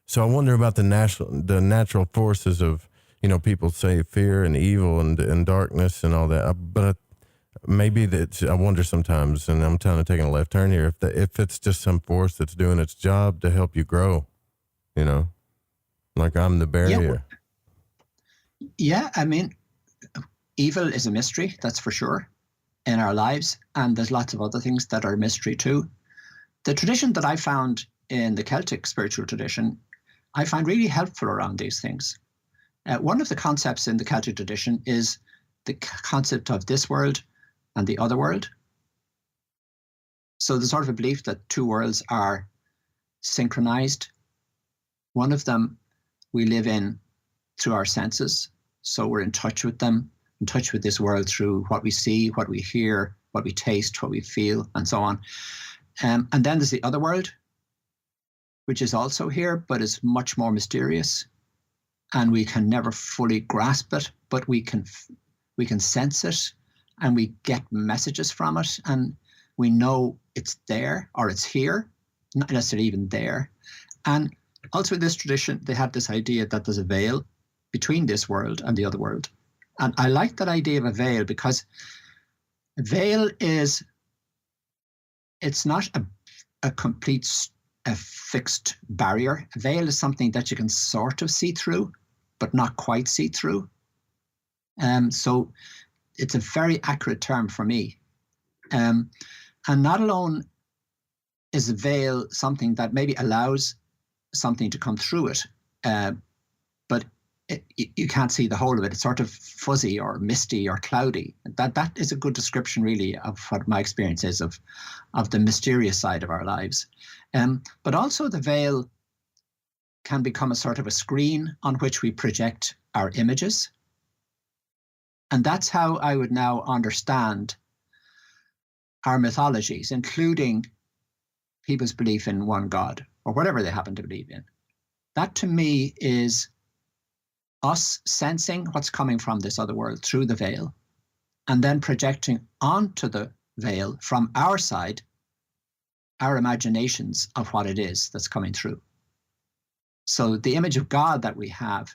So I wonder about the natural forces of, you know, people say fear and evil and darkness and all that. But maybe that, I wonder sometimes, and I'm kind of taking a left turn here, if it's just some force that's doing its job to help you grow, you know, like I'm the barrier. Yeah, I mean, evil is a mystery, that's for sure, in our lives. And there's lots of other things that are a mystery too. The tradition that I found in the Celtic spiritual tradition, I find really helpful around these things. One of the concepts in the Celtic tradition is the concept of this world and the other world. So there's sort of a belief that two worlds are synchronized. One of them we live in through our senses. So we're in touch with them, in touch with this world through what we see, what we hear, what we taste, what we feel, and so on. And then there's the other world, which is also here, but is much more mysterious. And we can never fully grasp it, but we can sense it, and we get messages from it, and we know it's there or it's here, not necessarily even there. And also in this tradition, they have this idea that there's a veil between this world and the other world. And I like that idea of a veil, because a veil is, it's not a complete, a fixed barrier. A veil is something that you can sort of see through, but not quite see through. So it's a very accurate term for me. And not alone is a veil something that maybe allows something to come through it, but you can't see the whole of it. It's sort of fuzzy or misty or cloudy. That is a good description, really, of what my experience is of the mysterious side of our lives. But also the veil can become a sort of a screen on which we project our images. And that's how I would now understand our mythologies, including people's belief in one God, or whatever they happen to believe in. That to me is us sensing what's coming from this other world through the veil, and then projecting onto the veil from our side our imaginations of what it is that's coming through. So the image of God that we have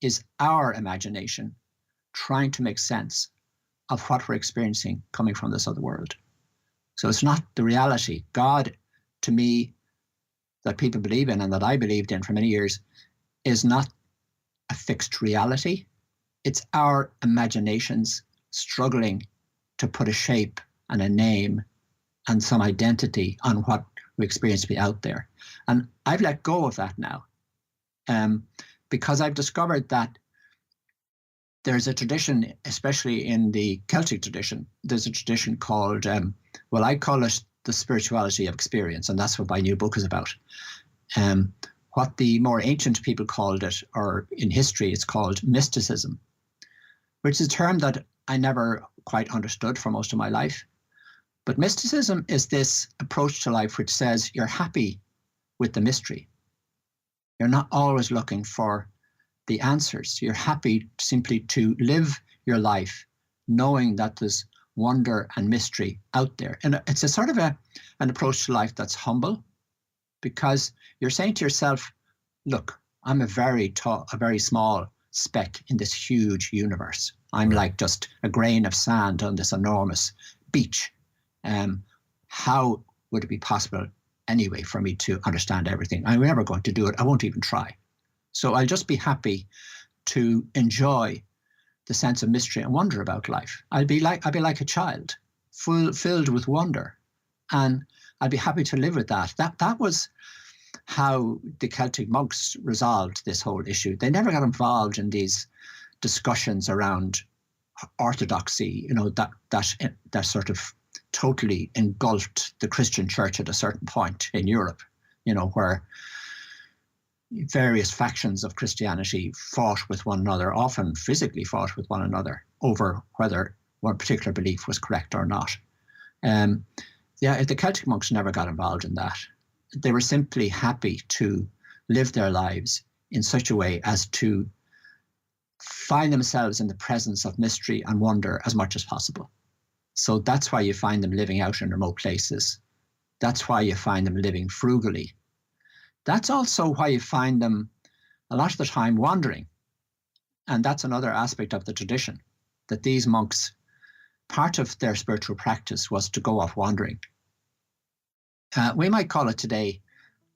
is our imagination trying to make sense of what we're experiencing coming from this other world. So it's not the reality. God, to me, that people believe in and that I believed in for many years, is not a fixed reality. It's our imaginations struggling to put a shape and a name and some identity on what we experience to be out there. And I've let go of that now, because I've discovered that there's a tradition, especially in the Celtic tradition, there's a tradition called, well, I call it the spirituality of experience, and that's what my new book is about. What the more ancient people called it, or in history, it's called mysticism, which is a term that I never quite understood for most of my life. But mysticism is this approach to life which says you're happy with the mystery. You're not always looking for the answers. You're happy simply to live your life knowing that there's wonder and mystery out there. And it's a sort of an approach to life that's humble, because you're saying to yourself, look, I'm a very small speck in this huge universe. I'm like just a grain of sand on this enormous beach. How would it be possible anyway for me to understand everything? I'm never going to do it. I won't even try. So I'll just be happy to enjoy the sense of mystery and wonder about life. I'll be like a child, filled with wonder, and I'd be happy to live with that. That was how the Celtic monks resolved this whole issue. They never got involved in these discussions around orthodoxy, that sort of totally engulfed the Christian church at a certain point in Europe, where various factions of Christianity fought with one another, often physically fought with one another over whether one particular belief was correct or not. The Celtic monks never got involved in that. They were simply happy to live their lives in such a way as to find themselves in the presence of mystery and wonder as much as possible. So that's why you find them living out in remote places. That's why you find them living frugally. That's also why you find them a lot of the time wandering. And that's another aspect of the tradition, that these monks, part of their spiritual practice was to go off wandering. We might call it today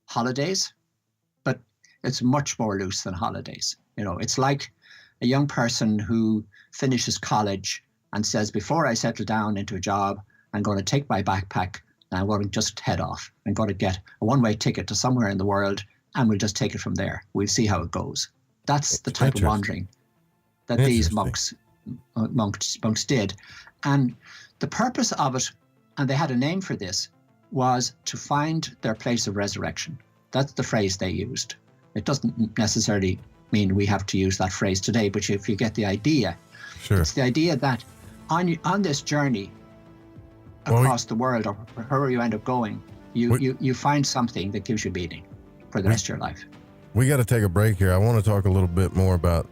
holidays, but it's much more loose than holidays. You know, it's like a young person who finishes college and says, before I settle down into a job, I'm going to take my backpack and I'm going to just head off. I'm going to get a one-way ticket to somewhere in the world and we'll just take it from there. We'll see how it goes. That's the type of wandering that these monks did. And the purpose of it, and they had a name for this, was to find their place of resurrection. That's the phrase they used. It doesn't necessarily mean we have to use that phrase today, but if you get the idea, sure. It's the idea that on this journey across the world, or wherever you end up going, you find something that gives you meaning for the rest of your life. We got to take a break here. I want to talk a little bit more about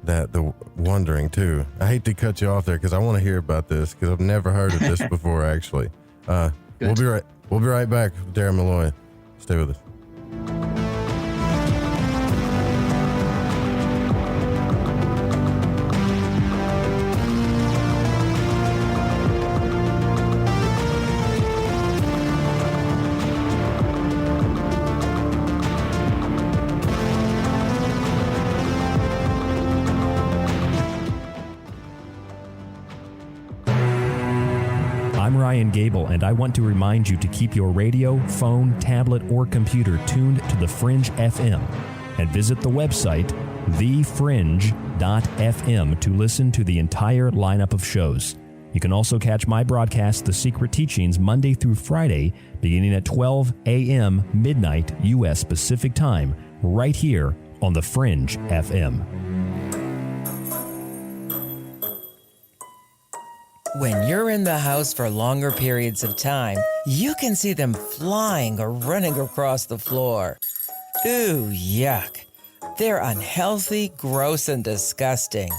the wandering too. I hate to cut you off there because I want to hear about this because I've never heard of this before actually. We'll be right back with Dara Molloy. Stay with us. Gable, and I want to remind you to keep your radio, phone, tablet, or computer tuned to the Fringe FM and visit the website thefringe.fm to listen to the entire lineup of shows. You can also catch my broadcast, The Secret Teachings, Monday through Friday, beginning at 12 a.m. midnight U.S. Pacific Time, right here on the Fringe FM. When you're in the house for longer periods of time, you can see them flying or running across the floor. Ooh, yuck. They're unhealthy, gross, and disgusting.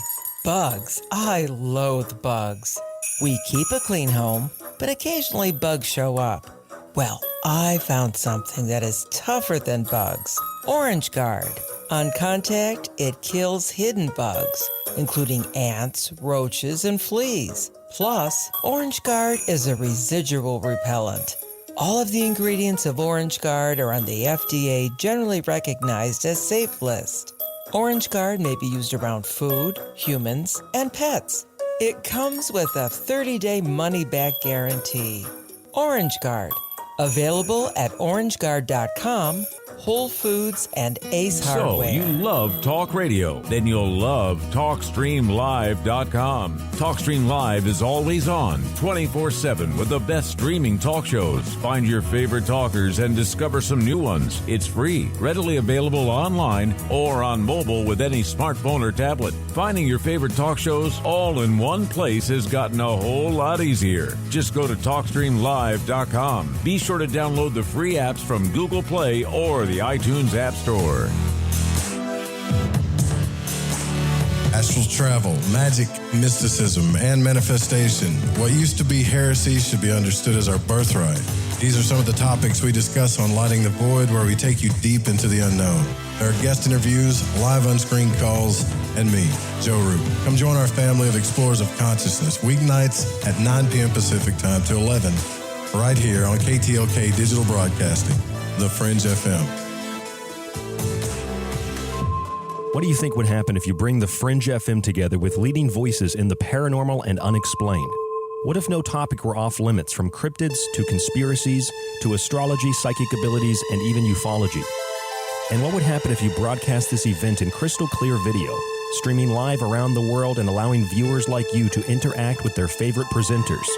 Bugs. I loathe bugs. We keep a clean home, but occasionally bugs show up. Well, I found something that is tougher than bugs. Orange Guard. On contact, it kills hidden bugs, including ants, roaches, and fleas. Plus, Orange Guard is a residual repellent. All of the ingredients of Orange Guard are on the FDA generally recognized as safe list. Orange Guard may be used around food, humans, and pets. It comes with a 30-day money-back guarantee. Orange Guard, available at orangeguard.com, Whole Foods, and Ace Hardware. So, you love talk radio? Then you'll love TalkStreamLive.com. TalkStream Live is always on, 24/7 with the best streaming talk shows. Find your favorite talkers and discover some new ones. It's free, readily available online or on mobile with any smartphone or tablet. Finding your favorite talk shows all in one place has gotten a whole lot easier. Just go to TalkStreamLive.com. Be sure to download the free apps from Google Play or the iTunes App Store. Astral travel, magic, mysticism, and manifestation. What used to be heresy should be understood as our birthright. These are some of the topics we discuss on Lighting the Void, where we take you deep into the unknown. There are guest interviews, live unscreened calls, and me, Joe Root. Come join our family of explorers of consciousness, weeknights at 9 p.m. Pacific Time to 11, right here on KTLK Digital Broadcasting, the Fringe FM. What do you think would happen if you bring the Fringe FM together with leading voices in the paranormal and unexplained? What if no topic were off limits, from cryptids to conspiracies to astrology, psychic abilities, and even ufology? And what would happen if you broadcast this event in crystal clear video, streaming live around the world and allowing viewers like you to interact with their favorite presenters?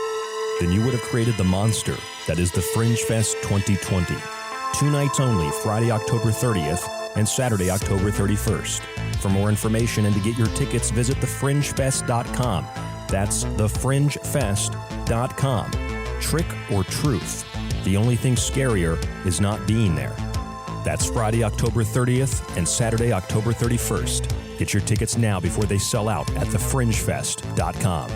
Then you would have created the monster that is the Fringe Fest 2020. 2 nights only, Friday, October 30th, and Saturday, October 31st. For more information and to get your tickets, visit thefringefest.com. That's thefringefest.com. Trick or truth? The only thing scarier is not being there. That's Friday, October 30th, and Saturday, October 31st. Get your tickets now before they sell out at thefringefest.com.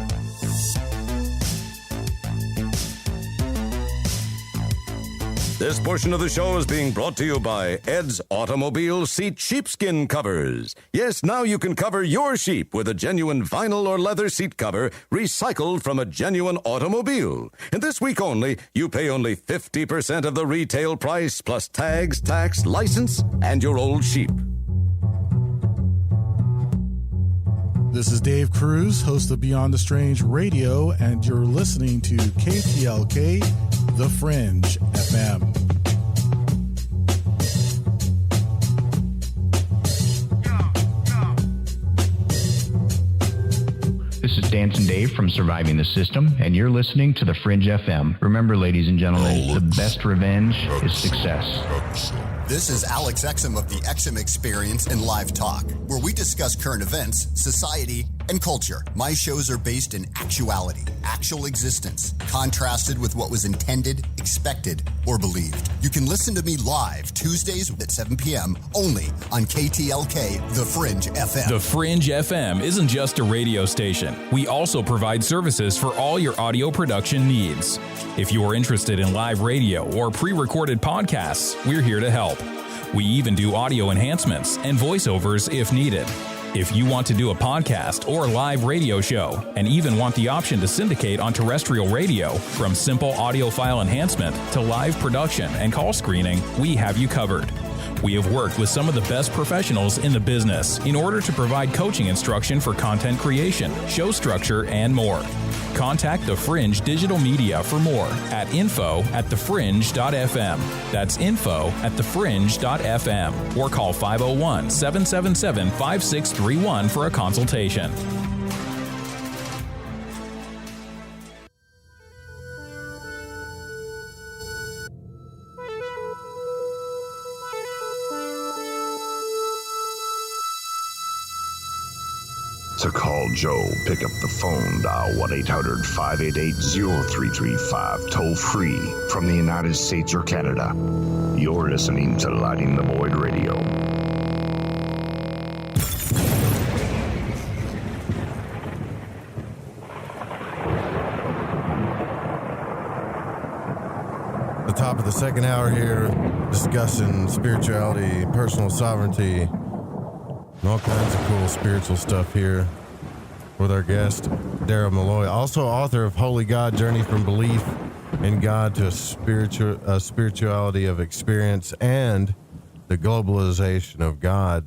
This portion of the show is being brought to you by Ed's Automobile Seat Sheepskin Covers. Yes, now you can cover your sheep with a genuine vinyl or leather seat cover recycled from a genuine automobile. And this week only, you pay only 50% of the retail price plus tags, tax, license, and your old sheep. This is Dave Cruz, host of Beyond the Strange Radio, and you're listening to KTLK, The Fringe FM. This is Dancing Dave from Surviving the System, and you're listening to The Fringe FM. Remember, ladies and gentlemen, the best revenge is success. This is Alex Exum of the Exum Experience in Live Talk, where we discuss current events, society, and culture. My shows are based in actuality, actual existence, contrasted with what was intended, expected, or believed. You can listen to me live Tuesdays at 7 p.m. only on KTLK, The Fringe FM. The Fringe FM isn't just a radio station. We also provide services for all your audio production needs. If you are interested in live radio or pre-recorded podcasts, we're here to help. We even do audio enhancements and voiceovers if needed. If you want to do a podcast or live radio show and even want the option to syndicate on terrestrial radio, from simple audio file enhancement to live production and call screening, we have you covered. We have worked with some of the best professionals in the business in order to provide coaching instruction for content creation, show structure, and more. Contact The Fringe Digital Media for more at info@thefringe.fm. That's info@thefringe.fm. Or call 501-777-5631 for a consultation. To call Joe, pick up the phone, dial 1-800-588-0335, toll free from the United States or Canada. You're listening to Lighting the Void Radio. The top of the second hour here, discussing spirituality, personal sovereignty, and all kinds of cool spiritual stuff here with our guest, Dara Molloy, also author of Holy God, Journey from Belief in God to a Spirituality of Experience, and The Globalization of God,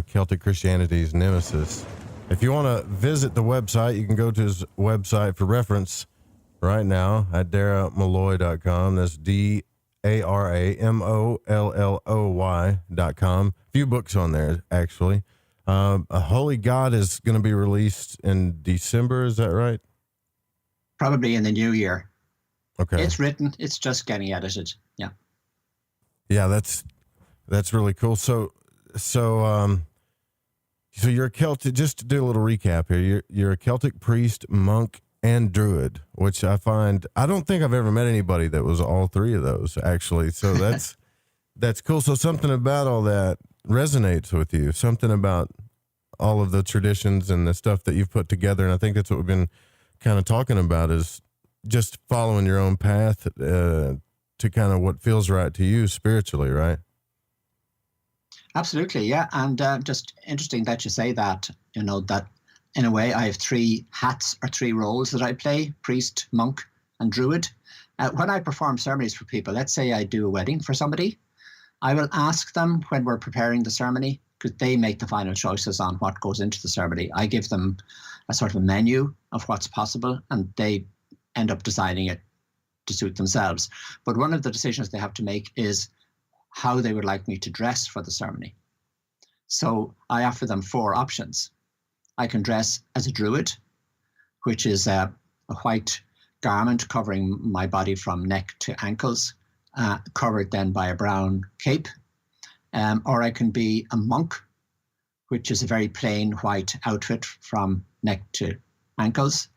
Celtic Christianity's Nemesis. If you want to visit the website, you can go to his website for reference right now at daramolloy.com. That's DARAMOLLOY.com. Few books on there, actually. A Holy God is going to be released in December, is that right? Probably in the new year. Okay. It's written, it's just getting edited. Yeah. Yeah, that's really cool. So you're a Celtic, just to do a little recap here, you're a Celtic priest, monk, and druid, which I don't think I've ever met anybody that was all three of those, actually. So that's cool. So something about all that resonates with you, something about all of the traditions and the stuff that you've put together. And I think that's what we've been kind of talking about, is just following your own path to kind of what feels right to you spiritually, right? Absolutely, yeah. And just interesting that you say that, that in a way I have three hats or three roles that I play: priest, monk, and druid. When I perform ceremonies for people, let's say I do a wedding for somebody, I will ask them when we're preparing the ceremony, because they make the final choices on what goes into the ceremony. I give them a sort of a menu of what's possible, and they end up deciding it to suit themselves. But one of the decisions they have to make is how they would like me to dress for the ceremony. So I offer them four options. I can dress as a druid, which is a white garment covering my body from neck to ankles, covered then by a brown cape. Or I can be a monk, which is a very plain white outfit from neck to ankles.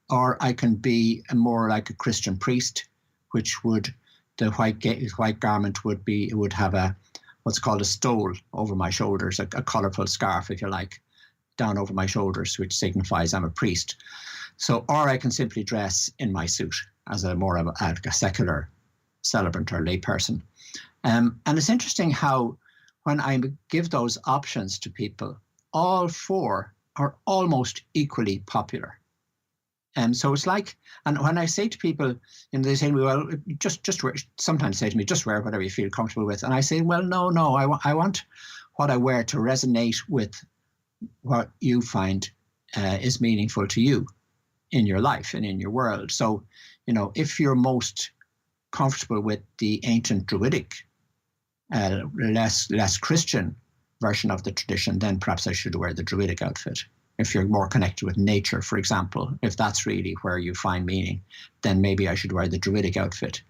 Or I can be more like a Christian priest, which would, the white garment would have what's called a stole over my shoulders, a colourful scarf, if you like, down over my shoulders, which signifies I'm a priest. So, or I can simply dress in my suit as a more of a secular celebrant or lay person. And it's interesting how when I give those options to people, all four are almost equally popular. So it's like, and when I say to people, they say, well, just wear, sometimes say to me, just wear whatever you feel comfortable with. And I say, well, no, I want what I wear to resonate with what you find is meaningful to you in your life and in your world. So, if you're most comfortable with the ancient Druidic, less Christian version of the tradition, then perhaps I should wear the Druidic outfit. If you're more connected with nature, for example, if that's really where you find meaning, then maybe I should wear the Druidic outfit.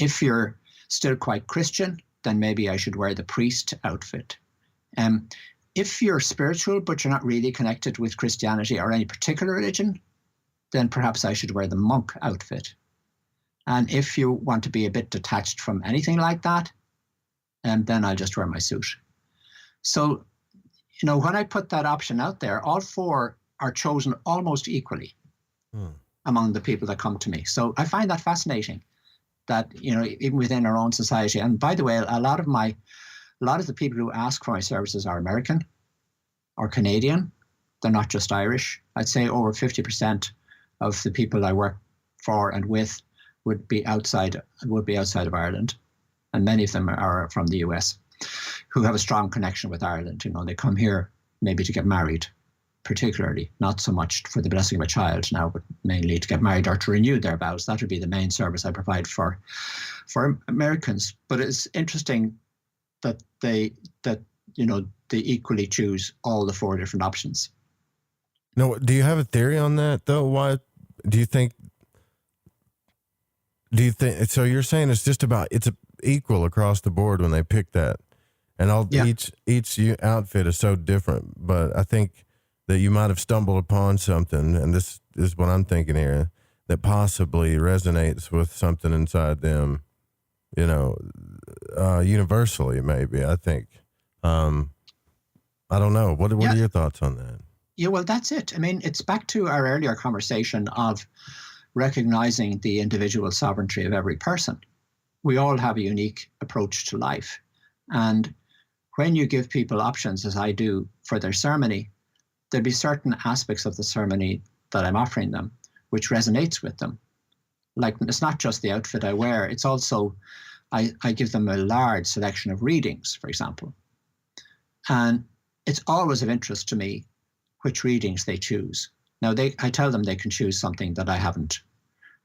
If you're still quite Christian, then maybe I should wear the priest outfit. If you're spiritual, but you're not really connected with Christianity or any particular religion, then perhaps I should wear the monk outfit. And if you want to be a bit detached from anything like that, then I'll just wear my suit. So, when I put that option out there, all four are chosen almost equally among the people that come to me. So I find that fascinating that, even within our own society. And by the way, a lot of the people who ask for my services are American or Canadian. They're not just Irish. I'd say over 50% of the people I work for and with would be outside of Ireland. And many of them are from the US, who have a strong connection with Ireland. They come here maybe to get married, particularly, not so much for the blessing of a child now, but mainly to get married or to renew their vows. That would be the main service I provide for Americans. But it's interesting that they equally choose all the four different options. No, do you have a theory on that though? Why do you think? So you're saying it's equal across the board when they pick that, and each outfit is so different. But I think that you might have stumbled upon something, and this is what I'm thinking here, that possibly resonates with something inside them, universally, maybe. I think. I don't know. What are your thoughts on that? Yeah, well, that's it. I mean, it's back to our earlier conversation of recognizing the individual sovereignty of every person. We all have a unique approach to life. And when you give people options, as I do for their ceremony, there'll be certain aspects of the ceremony that I'm offering them, which resonates with them. Like, it's not just the outfit I wear, it's also, I give them a large selection of readings, for example. And it's always of interest to me which readings they choose. Now, I tell them they can choose something that I haven't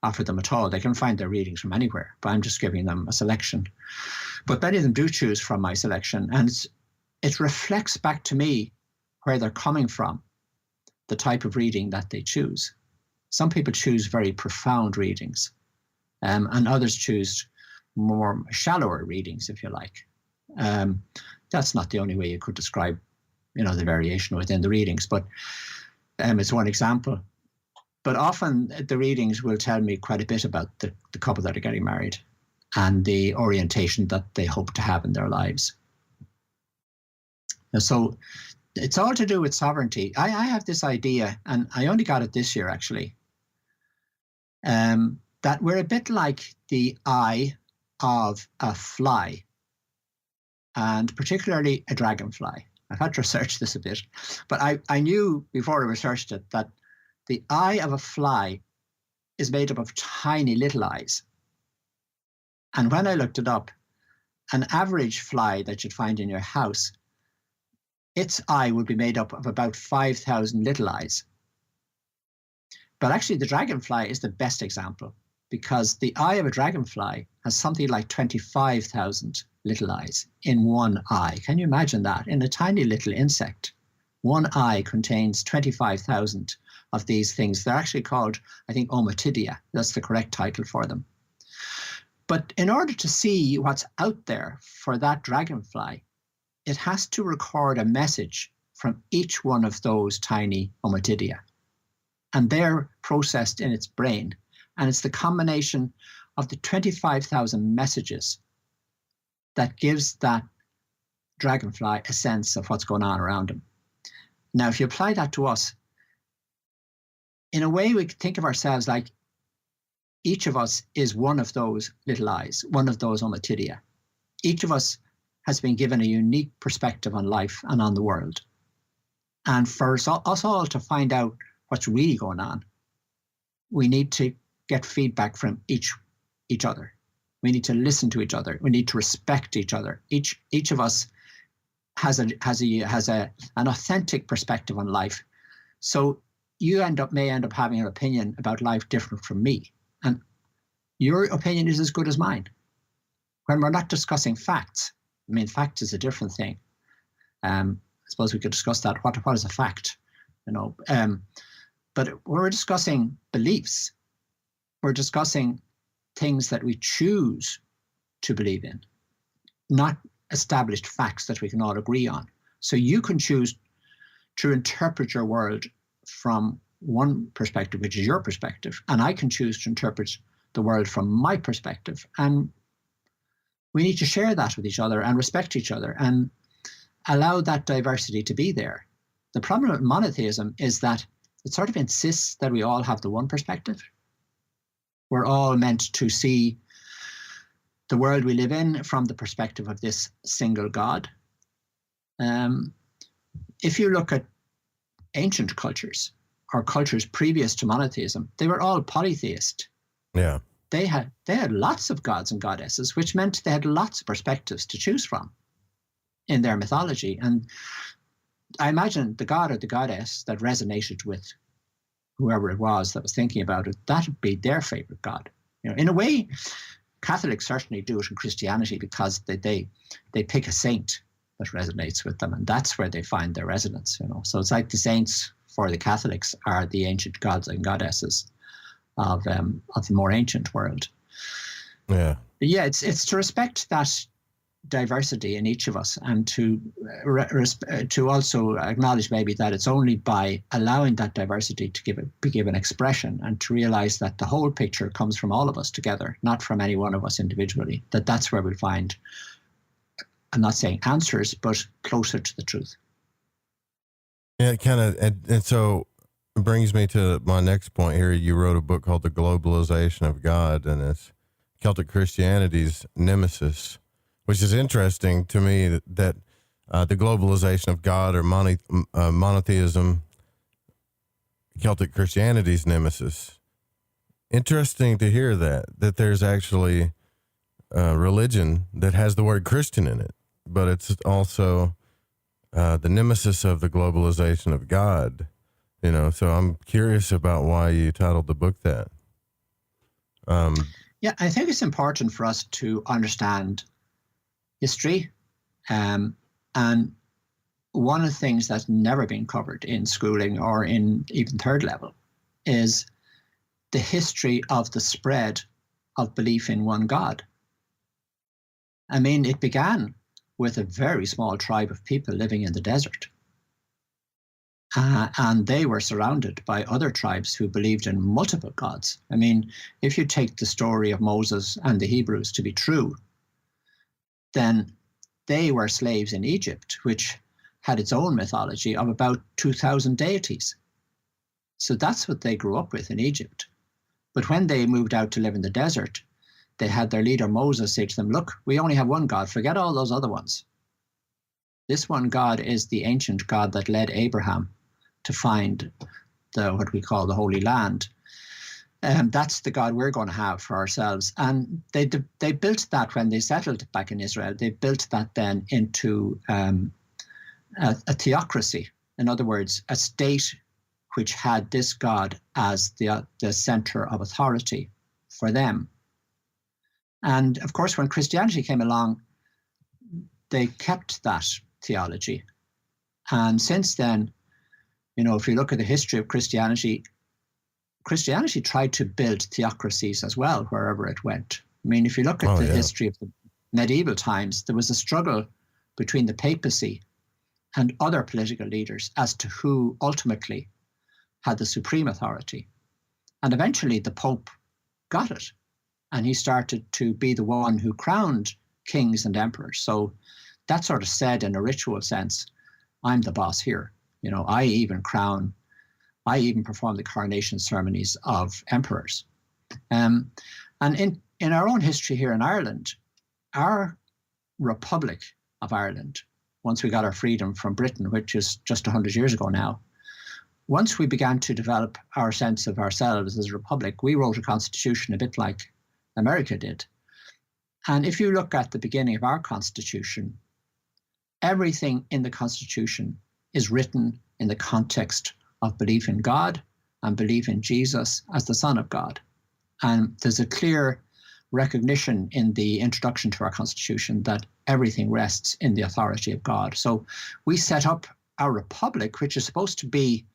offered them at all. They can find their readings from anywhere, but I'm just giving them a selection. But many of them do choose from my selection, and it reflects back to me where they're coming from, the type of reading that they choose. Some people choose very profound readings, and others choose more shallower readings, if you like. That's not the only way you could describe, the variation within the readings, but it's one example. But often the readings will tell me quite a bit about the couple that are getting married and the orientation that they hope to have in their lives. And so it's all to do with sovereignty. I have this idea, and I only got it this year actually, that we're a bit like the eye of a fly, and particularly a dragonfly. I've had to research this a bit, but I knew before I researched it that the eye of a fly is made up of tiny little eyes. And when I looked it up, an average fly that you'd find in your house, its eye would be made up of about 5,000 little eyes. But actually the dragonfly is the best example, because the eye of a dragonfly has something like 25,000 little eyes in one eye. Can you imagine that? In a tiny little insect, one eye contains 25,000 of these things. They're actually called, I think, ommatidia. That's the correct title for them. But in order to see what's out there for that dragonfly, it has to record a message from each one of those tiny ommatidia. And they're processed in its brain. And it's the combination of the 25,000 messages that gives that dragonfly a sense of what's going on around him. Now, if you apply that to us, in a way, we could think of ourselves like each of us is one of those little eyes, one of those ommatidia. Each of us has been given a unique perspective on life and on the world. And for us all to find out what's really going on, we need to get feedback from each other. We need to listen to each other. We need to respect each other. Each of us has an authentic perspective on life. So you may end up having an opinion about life different from me, and your opinion is as good as mine. When we're not discussing facts, I mean, fact is a different thing. I suppose we could discuss that. What is a fact? But we're discussing beliefs. We're discussing things that we choose to believe in, not established facts that we can all agree on. So you can choose to interpret your world from one perspective, which is your perspective, and I can choose to interpret the world from my perspective. And we need to share that with each other and respect each other and allow that diversity to be there. The problem with monotheism is that it sort of insists that we all have the one perspective. We're all meant to see the world we live in from the perspective of this single God. If you look at ancient cultures or cultures previous to monotheism, they were all polytheist. Yeah. They had lots of gods and goddesses, which meant they had lots of perspectives to choose from in their mythology. And I imagine the god or the goddess that resonated with whoever it was that was thinking about it, that would be their favorite god. In a way, Catholics certainly do it in Christianity because they pick a saint that resonates with them, and that's where they find their resonance. So it's like the saints for the Catholics are the ancient gods and goddesses of the more ancient world. Yeah. But yeah, it's to respect that diversity in each of us, and to also acknowledge maybe that it's only by allowing that diversity to be given expression, and to realize that the whole picture comes from all of us together, not from any one of us individually, that's where we find, I'm not saying answers, but closer to the truth. Yeah, and so it brings me to my next point here. You wrote a book called The Globalization of God, and it's Celtic Christianity's nemesis, which is interesting to me that the globalization of God, or monotheism, Celtic Christianity's nemesis. Interesting to hear that there's actually a religion that has the word Christian in it, but it's also the nemesis of the globalization of God. So I'm curious about why you titled the book that. Yeah, I think it's important for us to understand history. And one of the things that's never been covered in schooling or in even third level is the history of the spread of belief in one God. I mean, it began with a very small tribe of people living in the desert. And they were surrounded by other tribes who believed in multiple gods. I mean, if you take the story of Moses and the Hebrews to be true, then they were slaves in Egypt, which had its own mythology of about 2,000 deities. So that's what they grew up with in Egypt. But when they moved out to live in the desert, they had their leader Moses say to them, look, we only have one God, forget all those other ones. This one God is the ancient God that led Abraham to find what we call the Holy Land. That's the God we're going to have for ourselves. And they built that when they settled back in Israel. They built that then into a theocracy. In other words, a state which had this God as the center of authority for them. And of course, when Christianity came along, they kept that theology. And since then, if you look at the history of Christianity tried to build theocracies as well, wherever it went. I mean, if you look at the history of the medieval times, there was a struggle between the papacy and other political leaders as to who ultimately had the supreme authority. And eventually the Pope got it, and he started to be the one who crowned kings and emperors. So that sort of said in a ritual sense, I'm the boss here. I even perform the coronation ceremonies of emperors. And in our own history here in Ireland, our Republic of Ireland, once we got our freedom from Britain, which is just 100 years ago now, once we began to develop our sense of ourselves as a republic, we wrote a constitution a bit like America did. And if you look at the beginning of our constitution, everything in the constitution is written in the context of belief in God and belief in Jesus as the Son of God. And there's a clear recognition in the introduction to our constitution that everything rests in the authority of God. So we set up our republic, which is supposed to be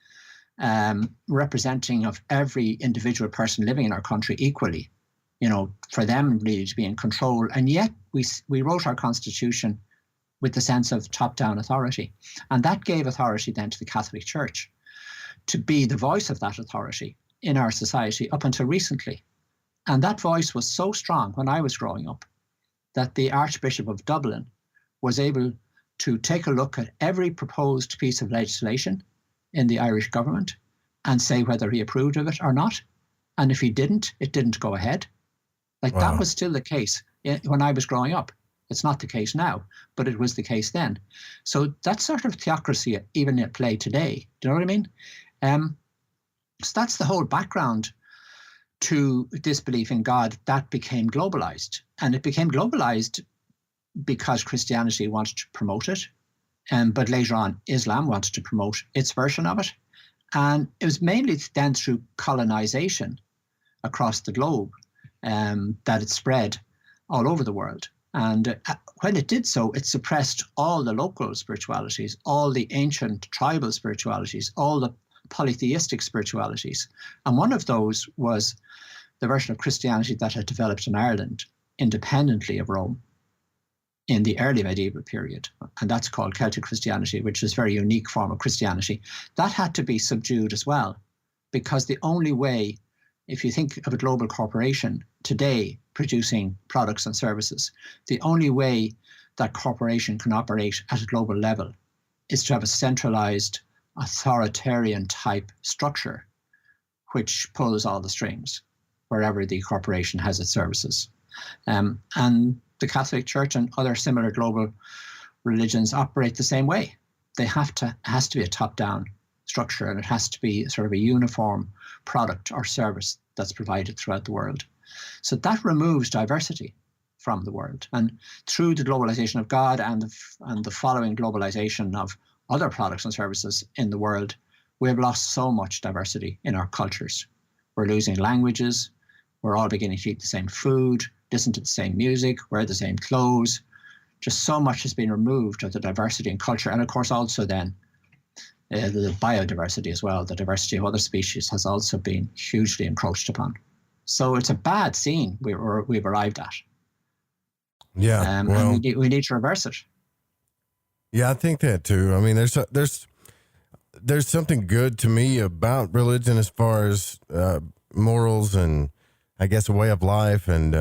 representing of every individual person living in our country equally, for them really to be in control. And yet we wrote our constitution with the sense of top-down authority. And that gave authority then to the Catholic Church to be the voice of that authority in our society up until recently. And that voice was so strong when I was growing up that the Archbishop of Dublin was able to take a look at every proposed piece of legislation in the Irish government and say whether he approved of it or not. And if he didn't, it didn't go ahead. Wow. That was still the case when I was growing up. It's not the case now, but it was the case then. So that sort of theocracy even at play today. Do you know what I mean? So that's the whole background to this belief in God that became globalized. And it became globalized because Christianity wanted to promote it. But later on, Islam wanted to promote its version of it. And it was mainly then through colonization across the globe that it spread all over the world. And when it did so, it suppressed all the local spiritualities, all the ancient tribal spiritualities, all the polytheistic spiritualities. And one of those was the version of Christianity that had developed in Ireland independently of Rome in the early medieval period. And that's called Celtic Christianity, which is a very unique form of Christianity. That had to be subdued as well, because the only way, if you think of a global corporation today producing products and services, the only way that corporation can operate at a global level is to have a centralized, authoritarian type structure which pulls all the strings wherever the corporation has its services. And the Catholic Church and other similar global religions operate the same way. It has to be a top-down structure, and it has to be sort of a uniform product or service that's provided throughout the world. So that removes diversity from the world. And through the globalization of God and the following globalization of other products and services in the world, we have lost so much diversity in our cultures. We're losing languages. We're all beginning to eat the same food, listen to the same music, wear the same clothes. Just so much has been removed of the diversity in culture. And of course, also then the biodiversity as well, the diversity of other species has also been hugely encroached upon. So it's a bad scene we've arrived at. Yeah, and we need to reverse it. Yeah, I think that too. I mean, there's something good to me about religion as far as morals and I guess a way of life and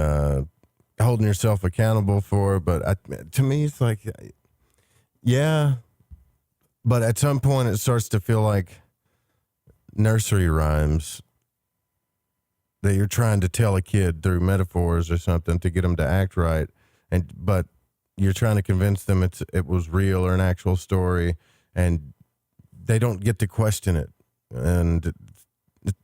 holding yourself accountable for. But to me, it's like, yeah. But at some point, it starts to feel like nursery rhymes that you're trying to tell a kid through metaphors or something to get them to act right, but you're trying to convince them it was real or an actual story, and they don't get to question it. And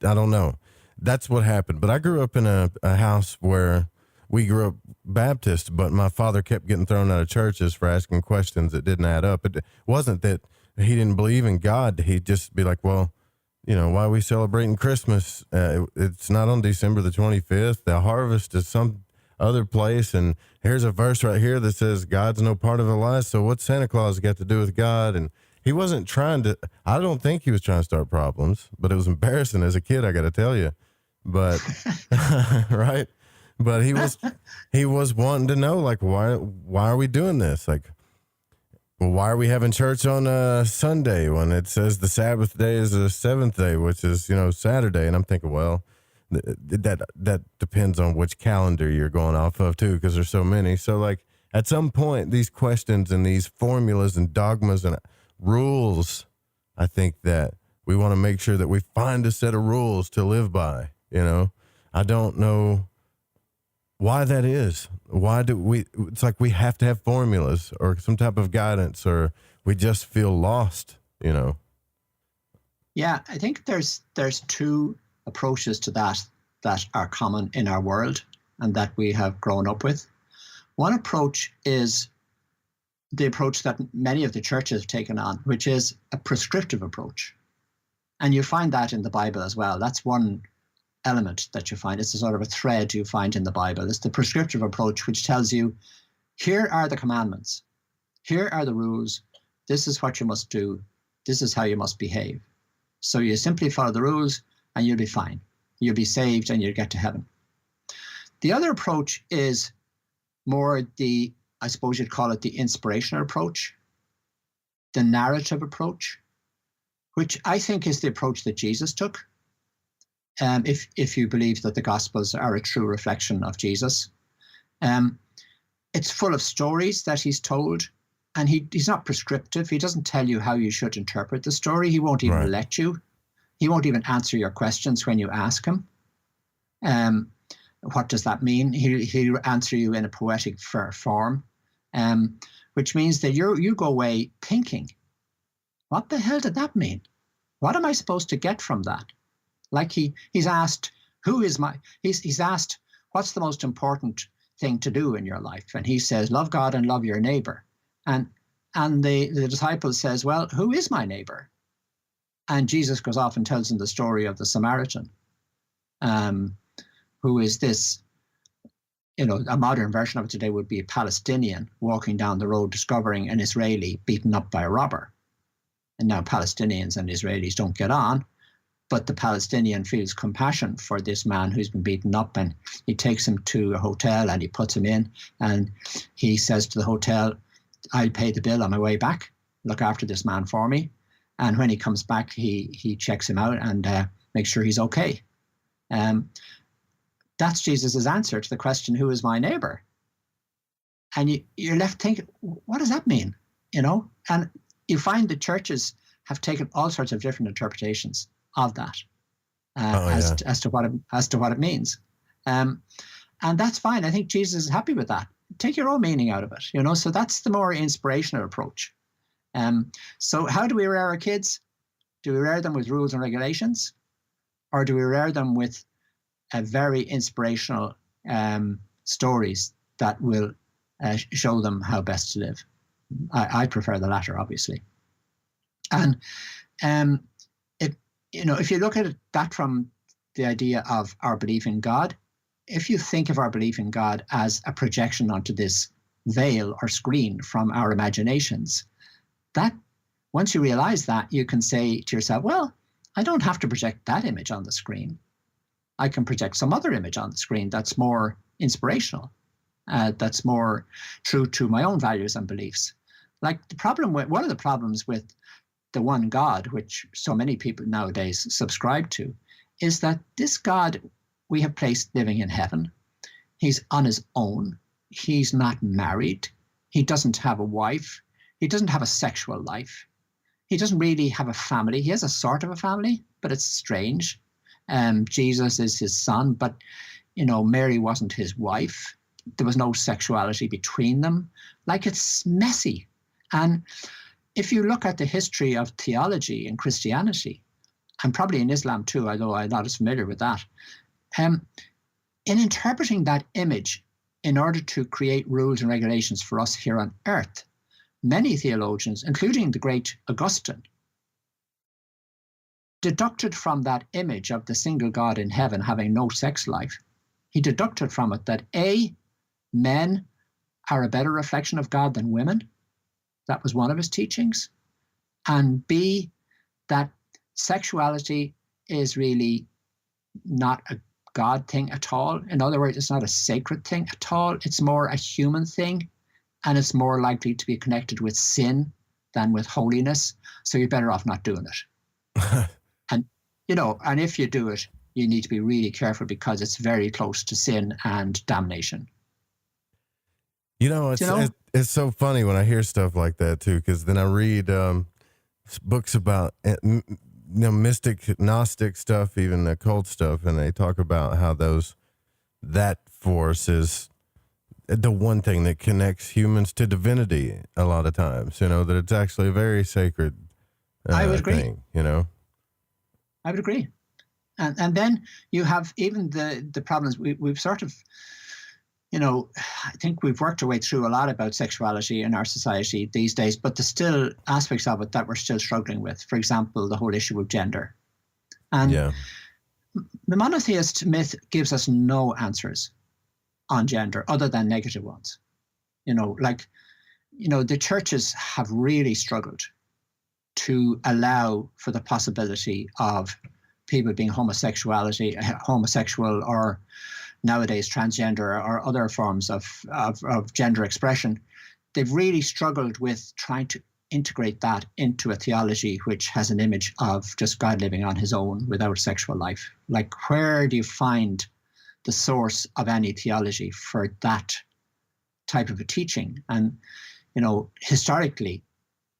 I don't know. That's what happened. But I grew up in a house where we grew up Baptist, but my father kept getting thrown out of churches for asking questions that didn't add up. It wasn't that he didn't believe in God. He'd just be like, well, why are we celebrating Christmas? It's not on December the 25th. The harvest is some other place. And here's a verse right here that says God's no part of the life. So what's Santa Claus got to do with God? And he wasn't trying to, I don't think he was trying to start problems, but it was embarrassing as a kid, I got to tell you. But, right. But he was wanting to know, like, why are we doing this? Like, well, why are we having church on Sunday when it says the Sabbath day is the seventh day, which is, Saturday? And I'm thinking, well, that depends on which calendar you're going off of too, because there's so many. So like, at some point, these questions and these formulas and dogmas and rules, I think that we want to make sure that we find a set of rules to live by. You know, I don't know why that is. Why do we, it's like we have to have formulas or some type of guidance, or we just feel lost, you know? Yeah, I think there's two approaches to that are common in our world and that we have grown up with. One approach is the approach that many of the churches have taken on, which is a prescriptive approach. And you find that in the Bible as well. That's one element that you find. It's a sort of a thread you find in the Bible. It's the prescriptive approach, which tells you, here are the commandments. Here are the rules. This is what you must do. This is how you must behave. So you simply follow the rules and you'll be fine. You'll be saved and you'll get to heaven. The other approach is more I suppose you'd call it the inspirational approach, the narrative approach, which I think is the approach that Jesus took. If you believe that the Gospels are a true reflection of Jesus. It's full of stories that he's told, and he's not prescriptive. He doesn't tell you how you should interpret the story. He won't even let you. He won't even answer your questions when you ask him. What does that mean? He'll answer you in a poetic form, which means that you go away thinking, what the hell did that mean? What am I supposed to get from that? Like he's asked, he's asked, what's the most important thing to do in your life? And he says, love God and love your neighbor. And the disciple says, well, who is my neighbor? And Jesus goes off and tells them the story of the Samaritan, who is this, a modern version of it today would be a Palestinian walking down the road, discovering an Israeli beaten up by a robber. And now Palestinians and Israelis don't get on, but the Palestinian feels compassion for this man who's been beaten up, and he takes him to a hotel and he puts him in, and he says to the hotel, I'll pay the bill on my way back. Look after this man for me. And when he comes back, he checks him out and makes sure he's okay. That's Jesus's answer to the question, who is my neighbor? And you're left thinking, what does that mean? And you find the churches have taken all sorts of different interpretations of that as to what it means. And that's fine. I think Jesus is happy with that. Take your own meaning out of it, so that's the more inspirational approach. So how do we rear our kids? Do we rear them with rules and regulations? Or do we rear them with very inspirational stories that will show them how best to live? I prefer the latter, obviously. And if you look at that from the idea of our belief in God, if you think of our belief in God as a projection onto this veil or screen from our imaginations, that once you realize that, you can say to yourself, well, I don't have to project that image on the screen. I can project some other image on the screen that's more inspirational, that's more true to my own values and beliefs. Like one of the problems with the one God, which so many people nowadays subscribe to, is that this God we have placed living in heaven, he's on his own. He's not married. He doesn't have a wife. He doesn't have a sexual life. He doesn't really have a family. He has a sort of a family, but it's strange. Jesus is his son, but, Mary wasn't his wife. There was no sexuality between them. Like, it's messy. And if you look at the history of theology in Christianity, and probably in Islam too, although I'm not as familiar with that, in interpreting that image in order to create rules and regulations for us here on earth, many theologians, including the great Augustine, deducted from that image of the single God in heaven having no sex life, he deducted from it that A, men are a better reflection of God than women. That was one of his teachings. And B, that sexuality is really not a God thing at all. In other words, it's not a sacred thing at all. It's more a human thing, and it's more likely to be connected with sin than with holiness. So you're better off not doing it. And if you do it, you need to be really careful because it's very close to sin and damnation. It's so funny when I hear stuff like that too, because then I read books about mystic, Gnostic stuff, even occult stuff, and they talk about how that force is the one thing that connects humans to divinity. A lot of times, that it's actually a very sacred. I would agree. Thing, I would agree, and then you have even the problems we've sort of. I think we've worked our way through a lot about sexuality in our society these days, but there's still aspects of it that we're still struggling with. For example, the whole issue of gender. And the monotheist myth gives us no answers on gender other than negative ones. The churches have really struggled to allow for the possibility of people being homosexual or nowadays transgender or other forms of gender expression. They've really struggled with trying to integrate that into a theology which has an image of just God living on his own without a sexual life. Like, where do you find the source of any theology for that type of a teaching? And, historically,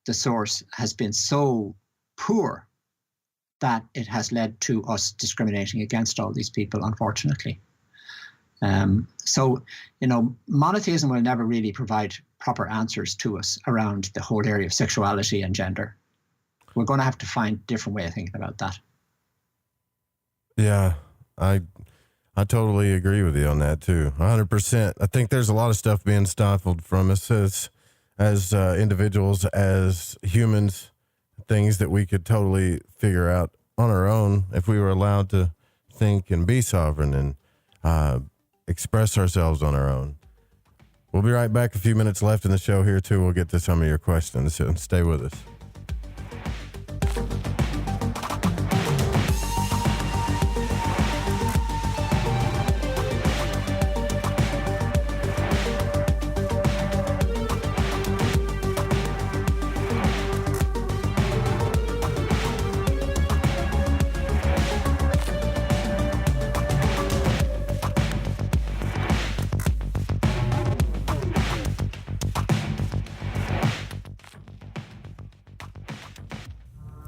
the source has been so poor that it has led to us discriminating against all these people, unfortunately. Monotheism will never really provide proper answers to us around the whole area of sexuality and gender. We're going to have to find a different way of thinking about that. Yeah, I totally agree with you on that too. 100%. I think there's a lot of stuff being stifled from us as individuals, as humans, things that we could totally figure out on our own if we were allowed to think and be sovereign and express ourselves on our own. We'll be right back. A few minutes left in the show here too. We'll get to some of your questions, so stay with us.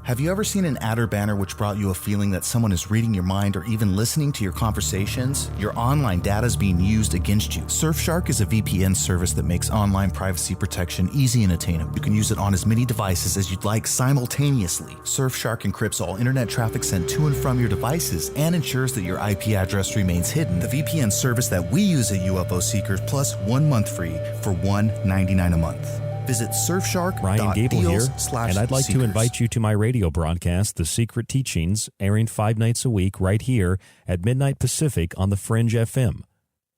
Have you ever seen an ad or banner which brought you a feeling that someone is reading your mind or even listening to your conversations? Your online data is being used against you. Surfshark is a VPN service that makes online privacy protection easy and attainable. You can use it on as many devices as you'd like simultaneously. Surfshark encrypts all internet traffic sent to and from your devices and ensures that your IP address remains hidden. The VPN service that we use at UFO Seekers, plus 1 month free for $1.99 a month. Visit surfshark.deals/seekers. Ryan Gable here, and I'd like to invite you to my radio broadcast, The Secret Teachings, airing 5 nights a week right here at midnight Pacific on the Fringe FM.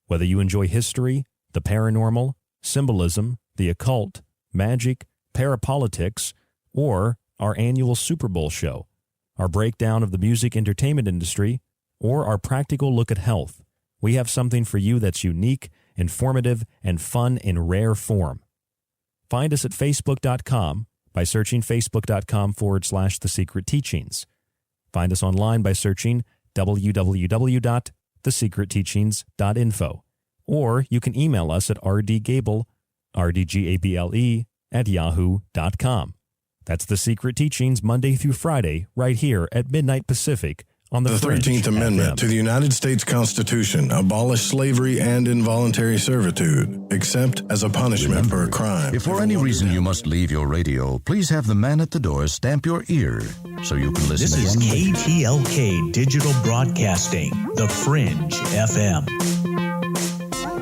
Whether you enjoy history, the paranormal, symbolism, the occult, magic, parapolitics, or our annual Super Bowl show, our breakdown of the music entertainment industry, or our practical look at health, we have something for you that's unique, informative, and fun in rare form. Find us at facebook.com by searching facebook.com/The Secret Teachings. Find us online by searching www.thesecretteachings.info. Or you can email us at rdgable, rdgable, @yahoo.com. That's The Secret Teachings, Monday through Friday, right here at midnight Pacific on the 13th Amendment to the United States Constitution abolished slavery and involuntary servitude, except as a punishment for a crime. If for any reason you must leave your radio, please have the man at the door stamp your ear so you can listen This again. is KTLK Digital Broadcasting, The Fringe FM.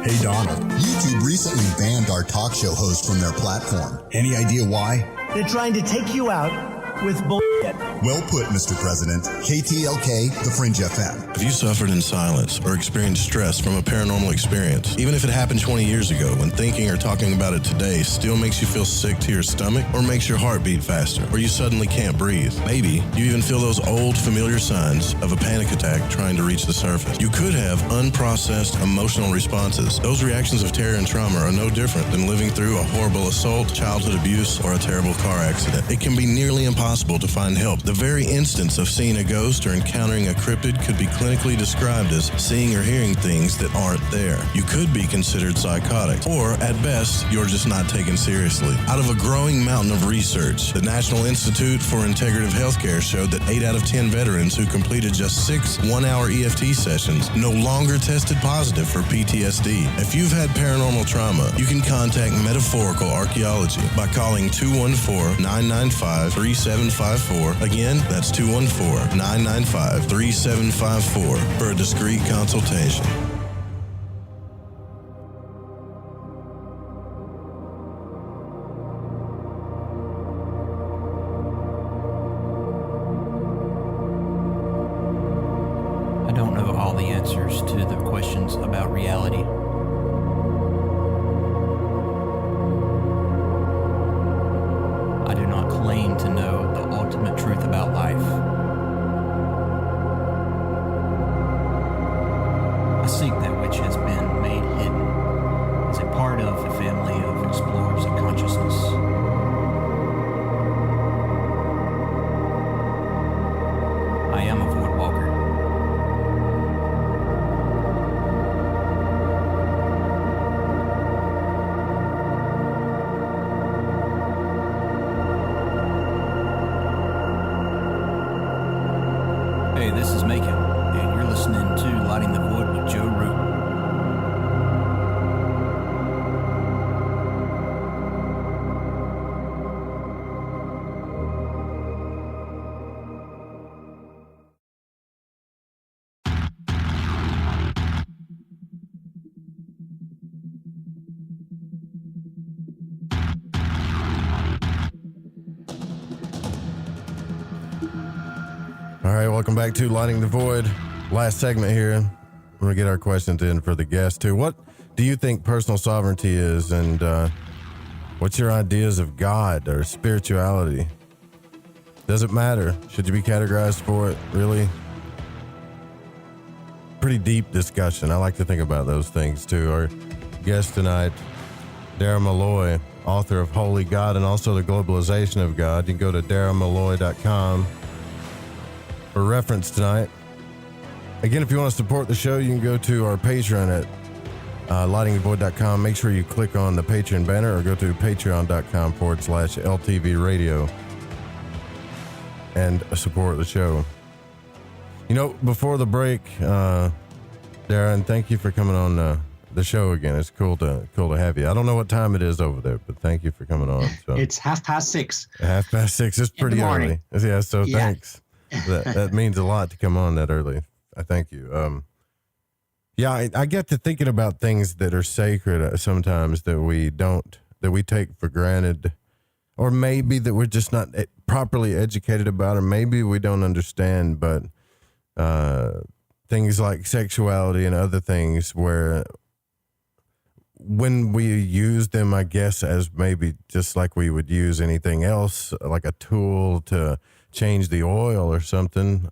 Hey Donald, YouTube recently banned our talk show host from their platform. Any idea why? They're trying to take you out with bullshit. Well put, Mr. President. KTLK, The Fringe FM. Have you suffered in silence or experienced stress from a paranormal experience? Even if it happened 20 years ago, when thinking or talking about it today still makes you feel sick to your stomach or makes your heart beat faster, or you suddenly can't breathe. Maybe you even feel those old familiar signs of a panic attack trying to reach the surface. You could have unprocessed emotional responses. Those reactions of terror and trauma are no different than living through a horrible assault, childhood abuse, or a terrible car accident. It can be nearly impossible possible to find help. The very instance of seeing a ghost or encountering a cryptid could be clinically described as seeing or hearing things that aren't there. You could be considered psychotic, or at best, you're just not taken seriously. Out of a growing mountain of research, the National Institute for Integrative Healthcare showed that 8 out of 10 veterans who completed just 6 one-hour EFT sessions no longer tested positive for PTSD. If you've had paranormal trauma, you can contact Metaphorical Archaeology by calling 214-995-3754. Again, that's 214-995-3754 for a discreet consultation. I don't know all the answers to the questions about reality. I do not claim to know the ultimate truth about life. I seek that which has been made hidden as a part of a family of explorers of consciousness. I am a void walker. Hey, this is Macon, and you're listening to Lighting the Void with Joe Root. All right, welcome back to Lighting the Void. Last segment here. I'm going to get our questions in for the guests too. What do you think personal sovereignty is, and what's your ideas of God or spirituality? Does it matter? Should you be categorized for it? Really? Pretty deep discussion. I like to think about those things too. Our guest tonight, Dara Molloy, author of Holy God and also The Globalization of God. You can go to daramolloy.com for reference tonight. Again, if you want to support the show, you can go to our Patreon at lightingthevoid.com. Make sure you click on the Patreon banner or go to patreon.com/LTV radio and support the show. You know, before the break, Darren, thank you for coming on the show again. It's cool to have you. I don't know what time it is over there, but thank you for coming on. So. It's 6:30. 6:30. It's pretty early. Yeah, so thanks. That means a lot to come on that early. I thank you. I get to thinking about things that are sacred sometimes that we take for granted, or maybe that we're just not properly educated about, or maybe we don't understand, but things like sexuality and other things where when we use them, I guess, as maybe just like we would use anything else, like a tool to change the oil or something,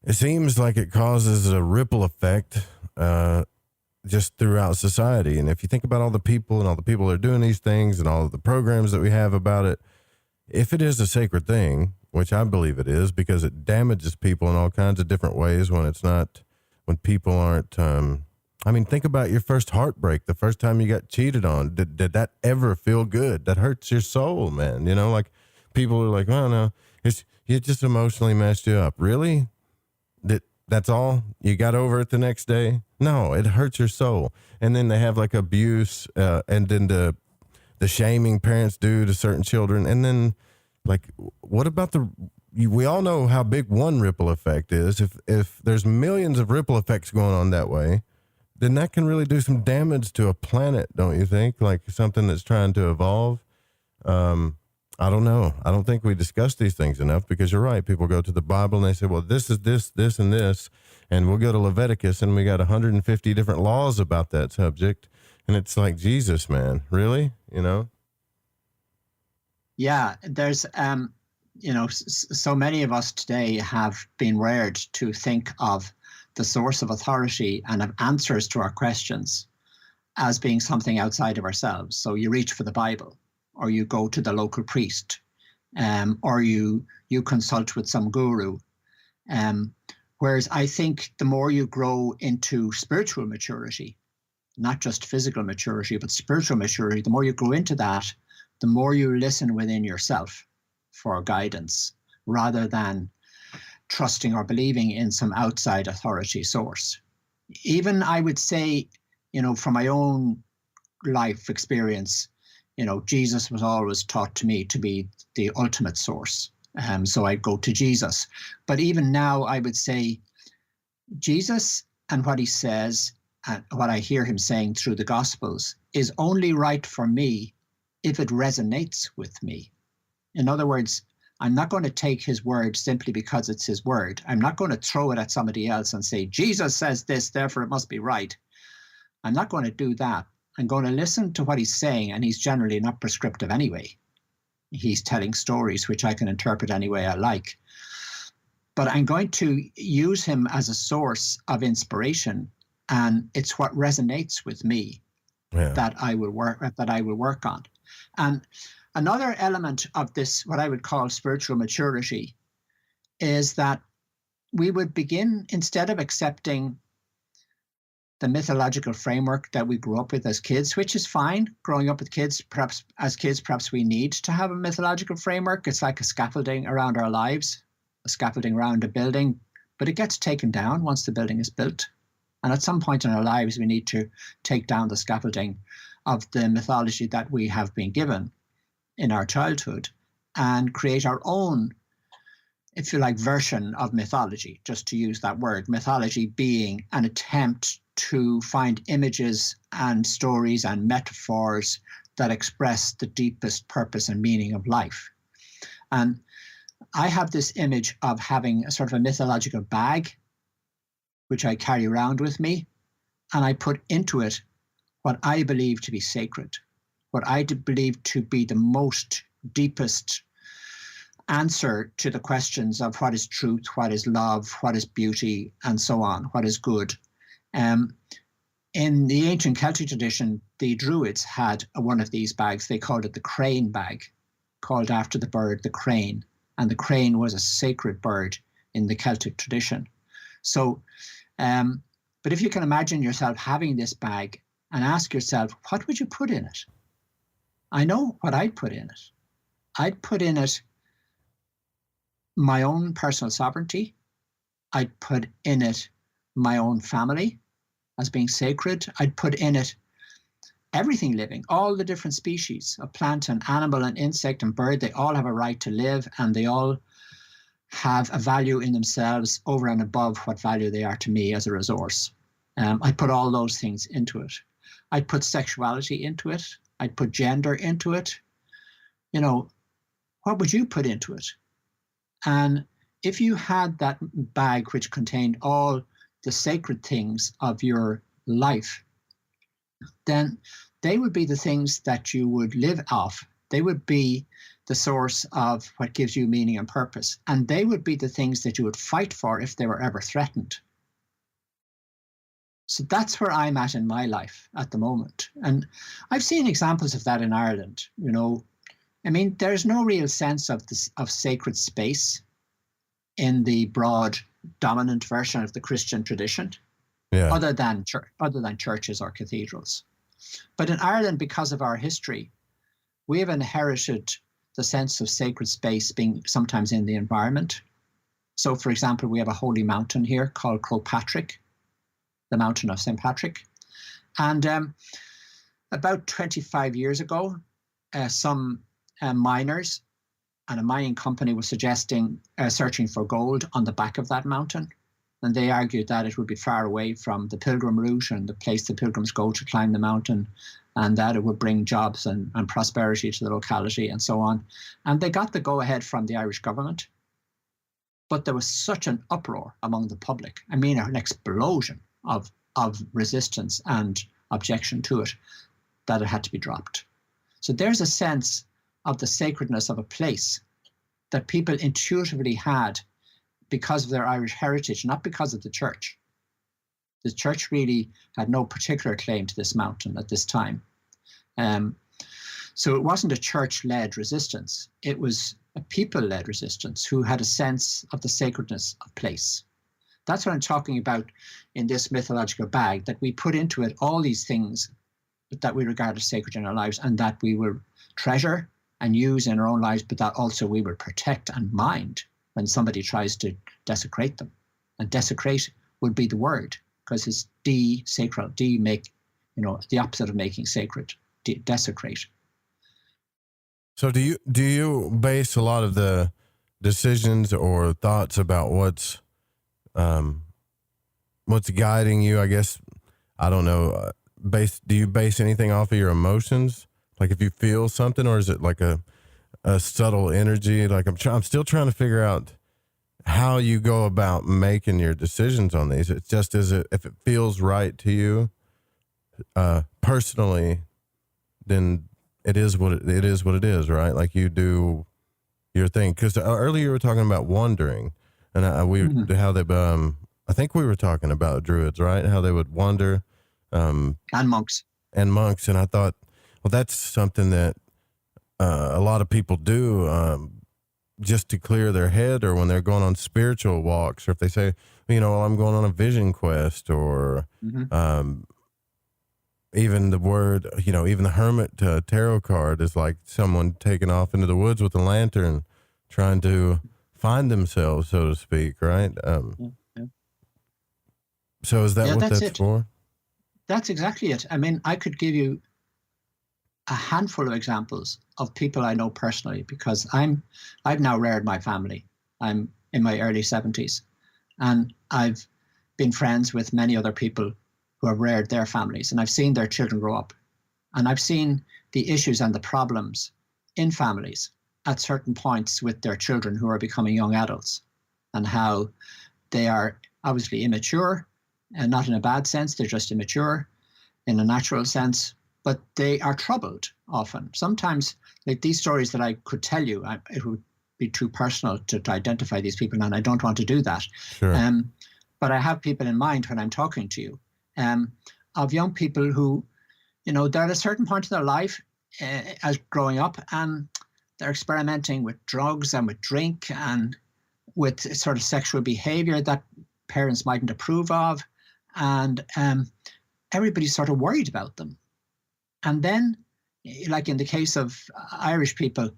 it seems like it causes a ripple effect just throughout society. And if you think about all the people that are doing these things and all of the programs that we have about it, if it is a sacred thing, which I believe it is, because it damages people in all kinds of different ways when people aren't, think about your first heartbreak, the first time you got cheated on. Did that ever feel good? That hurts your soul, man. You know, like people are like, oh no, it just emotionally messed you up. Really? That's all? You got over it the next day? No, it hurts your soul. And then they have like abuse, and then the shaming parents do to certain children. And then like, what about we all know how big one ripple effect is. If there's millions of ripple effects going on that way, then that can really do some damage to a planet, don't you think? Like something that's trying to evolve. I don't know. I don't think we discuss these things enough, because you're right. People go to the Bible and they say, well, this is this, this, and this. And we'll go to Leviticus and we got 150 different laws about that subject. And it's like, Jesus, man, really? You know? Yeah, there's, so many of us today have been reared to think of the source of authority and of answers to our questions as being something outside of ourselves. So you reach for the Bible, or you go to the local priest, or you consult with some guru. Whereas I think the more you grow into spiritual maturity, not just physical maturity, but spiritual maturity, the more you grow into that, the more you listen within yourself for guidance, rather than trusting or believing in some outside authority source. Even I would say, from my own life experience, Jesus was always taught to me to be the ultimate source. So I go to Jesus. But even now, I would say Jesus and what he says and what I hear him saying through the Gospels is only right for me if it resonates with me. In other words, I'm not going to take his word simply because it's his word. I'm not going to throw it at somebody else and say, Jesus says this, therefore it must be right. I'm not going to do that. I'm going to listen to what he's saying, and he's generally not prescriptive anyway. He's telling stories which I can interpret any way I like. But I'm going to use him as a source of inspiration, and it's what resonates with me that I will work on. And another element of this, what I would call spiritual maturity, is that we would begin, instead of accepting the mythological framework that we grew up with as kids, which is fine. Growing up with kids, perhaps we need to have a mythological framework. It's like a scaffolding around our lives, a scaffolding around a building, but it gets taken down once the building is built. And at some point in our lives, we need to take down the scaffolding of the mythology that we have been given in our childhood and create our own, if you like, version of mythology, just to use that word. Mythology being an attempt to find images and stories and metaphors that express the deepest purpose and meaning of life. And I have this image of having a sort of a mythological bag, which I carry around with me, and I put into it what I believe to be sacred, what I believe to be the most deepest answer to the questions of what is truth, what is love, what is beauty, and so on, what is good. In the ancient Celtic tradition, the Druids had one of these bags. They called it the crane bag, called after the bird, the crane. And the crane was a sacred bird in the Celtic tradition. So, but if you can imagine yourself having this bag and ask yourself, what would you put in it? I know what I'd put in it. I'd put in it my own personal sovereignty. I'd put in it my own family as being sacred. I'd put in it everything living, all the different species of plant and animal and insect and bird. They all have a right to live, and they all have a value in themselves over and above what value they are to me as a resource. I put all those things into it. I'd put sexuality into it. I'd put gender into it. What would you put into it? And if you had that bag which contained all the sacred things of your life, then they would be the things that you would live off. They would be the source of what gives you meaning and purpose. And they would be the things that you would fight for if they were ever threatened. So that's where I'm at in my life at the moment. And I've seen examples of that in Ireland. There's no real sense of sacred space in the broad dominant version of the Christian tradition, other than churches or cathedrals. But in Ireland, because of our history, we have inherited the sense of sacred space being sometimes in the environment. So, for example, we have a holy mountain here called Croagh, the mountain of St. Patrick. And about 25 years ago, some miners and a mining company was suggesting searching for gold on the back of that mountain. And they argued that it would be far away from the pilgrim route and the place the pilgrims go to climb the mountain, and that it would bring jobs and prosperity to the locality and so on. And they got the go-ahead from the Irish government. But there was such an uproar among the public, an explosion of resistance and objection to it, that it had to be dropped. So there's a sense of the sacredness of a place that people intuitively had because of their Irish heritage, not because of the church. The church really had no particular claim to this mountain at this time. So it wasn't a church-led resistance. It was a people-led resistance who had a sense of the sacredness of place. That's what I'm talking about in this mythological bag, that we put into it all these things that we regard as sacred in our lives and that we will treasure and use in our own lives, but that also we will protect and mind when somebody tries to desecrate them. And desecrate would be the word, because it's desacral, make, the opposite of making sacred, desecrate. So do you base a lot of the decisions or thoughts about what's guiding you? I guess, I don't know, do you base anything off of your emotions? Like if you feel something, or is it like a subtle energy? Like I'm still trying to figure out how you go about making your decisions on these. It's just, if it feels right to you, personally, then it is what it is, right? Like you do your thing. Because earlier you were talking about wandering, and how they, I think we were talking about druids, right? How they would wander, and monks, and I thought, well, that's something that a lot of people do, just to clear their head, or when they're going on spiritual walks, or if they say, I'm going on a vision quest, or even the word, even the hermit tarot card is like someone taking off into the woods with a lantern, trying to find themselves, so to speak, right? So is that what that's for? That's exactly it. I mean, I could give you a handful of examples of people I know personally, because I've now reared my family. I'm in my early 70s, and I've been friends with many other people who have reared their families, and I've seen their children grow up, and I've seen the issues and the problems in families at certain points with their children who are becoming young adults, and how they are obviously immature, and not in a bad sense, they're just immature in a natural sense, but they are troubled often. Sometimes, like these stories that I could tell you, it would be too personal to identify these people, and I don't want to do that. Sure. But I have people in mind when I'm talking to you, of young people who, they're at a certain point in their life as growing up, and they're experimenting with drugs and with drink and with sort of sexual behavior that parents mightn't approve of. And everybody's sort of worried about them. And then, like in the case of Irish people,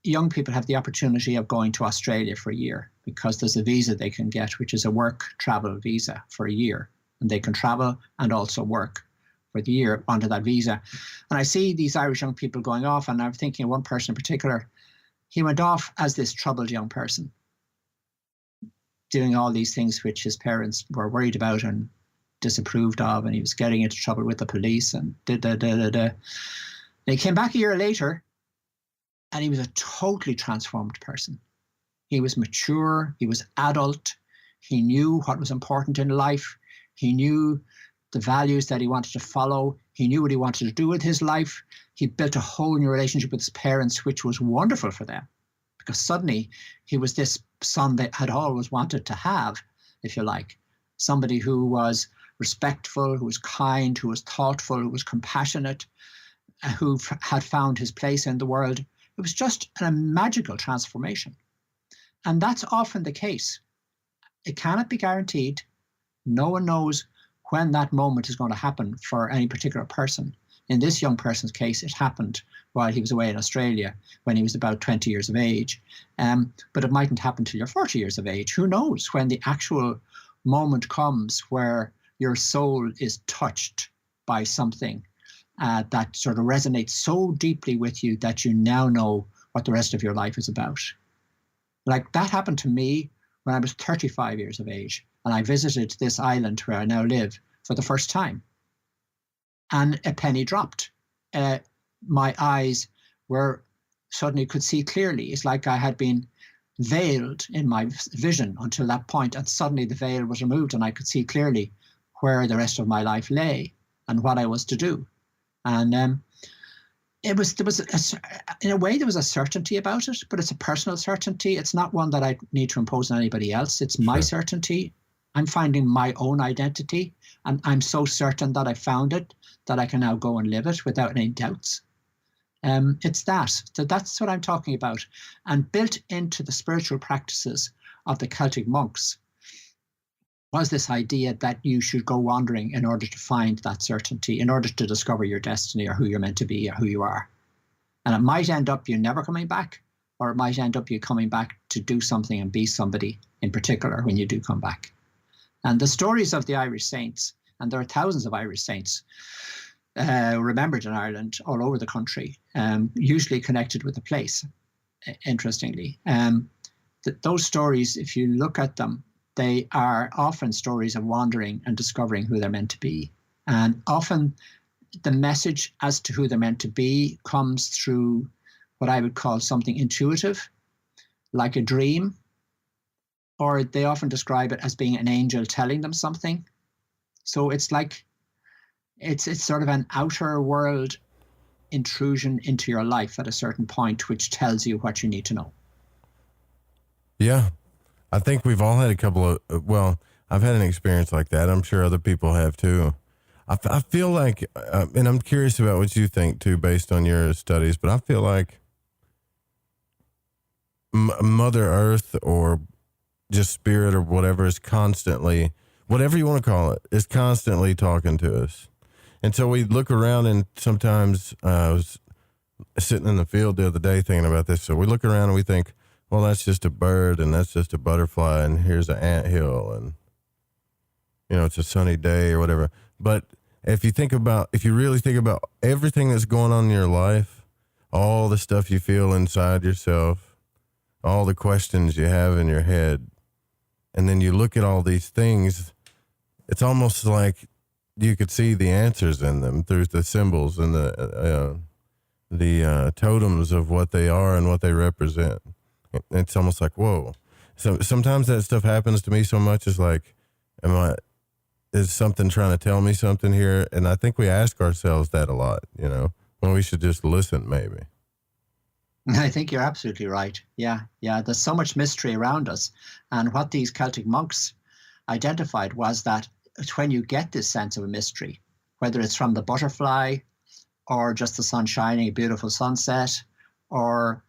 young people have the opportunity of going to Australia for a year, because there's a visa they can get, which is a work travel visa for a year. And they can travel and also work for the year under that visa. And I see these Irish young people going off, and I'm thinking of one person in particular. He went off as this troubled young person, doing all these things which his parents were worried about and disapproved of, and he was getting into trouble with the police and And he came back a year later, and he was a totally transformed person. He was mature, he was adult, he knew what was important in life, he knew the values that he wanted to follow, he knew what he wanted to do with his life. He built a whole new relationship with his parents, which was wonderful for them, because suddenly he was this son they had always wanted to have, if you like. Somebody who was respectful, who was kind, who was thoughtful, who was compassionate, who had found his place in the world. It was just a magical transformation. And that's often the case. It cannot be guaranteed. No one knows when that moment is going to happen for any particular person. In this young person's case, it happened while he was away in Australia when he was about 20 years of age. But it mightn't happen till you're 40 years of age. Who knows when the actual moment comes where your soul is touched by something that sort of resonates so deeply with you that you now know what the rest of your life is about. Like that happened to me when I was 35 years of age, and I visited this island where I now live for the first time. And a penny dropped. My eyes were suddenly could see clearly. It's like I had been veiled in my vision until that point, and suddenly the veil was removed and I could see clearly where the rest of my life lay and what I was to do. And in a way there was a certainty about it, but it's a personal certainty. It's not one that I need to impose on anybody else. It's my certainty. I'm finding my own identity, and I'm so certain that I found it that I can now go and live it without any doubts. It's that. So that's what I'm talking about. And built into the spiritual practices of the Celtic monks was this idea that you should go wandering in order to find that certainty, in order to discover your destiny or who you're meant to be or who you are. And it might end up you never coming back, or it might end up you coming back to do something and be somebody in particular when you do come back. And the stories of the Irish saints, and there are thousands of Irish saints remembered in Ireland all over the country, usually connected with the place, interestingly. Those stories, if you look at them, they are often stories of wandering and discovering who they're meant to be. And often the message as to who they're meant to be comes through what I would call something intuitive, like a dream, or they often describe it as being an angel telling them something. So it's like, it's sort of an outer world intrusion into your life at a certain point, which tells you what you need to know. Yeah. I think we've all had a couple of, well, I've had an experience like that. I'm sure other people have too. I feel like, and I'm curious about what you think too, based on your studies, but I feel like Mother Earth or just spirit or whatever is constantly, whatever you want to call it, is constantly talking to us. And so we look around, and sometimes I was sitting in the field the other day thinking about this. So we look around and we think, well, that's just a bird and that's just a butterfly and here's an anthill and, you know, it's a sunny day or whatever. But if you really think about everything that's going on in your life, all the stuff you feel inside yourself, all the questions you have in your head, and then you look at all these things, it's almost like you could see the answers in them through the symbols and the totems of what they are and what they represent. It's almost like, whoa. So sometimes that stuff happens to me so much. It's like, is something trying to tell me something here? And I think we ask ourselves that a lot, you know, when we should just listen maybe. I think you're absolutely right. Yeah. There's so much mystery around us. And what these Celtic monks identified was that when you get this sense of a mystery, whether it's from the butterfly or just the sun shining, a beautiful sunset, or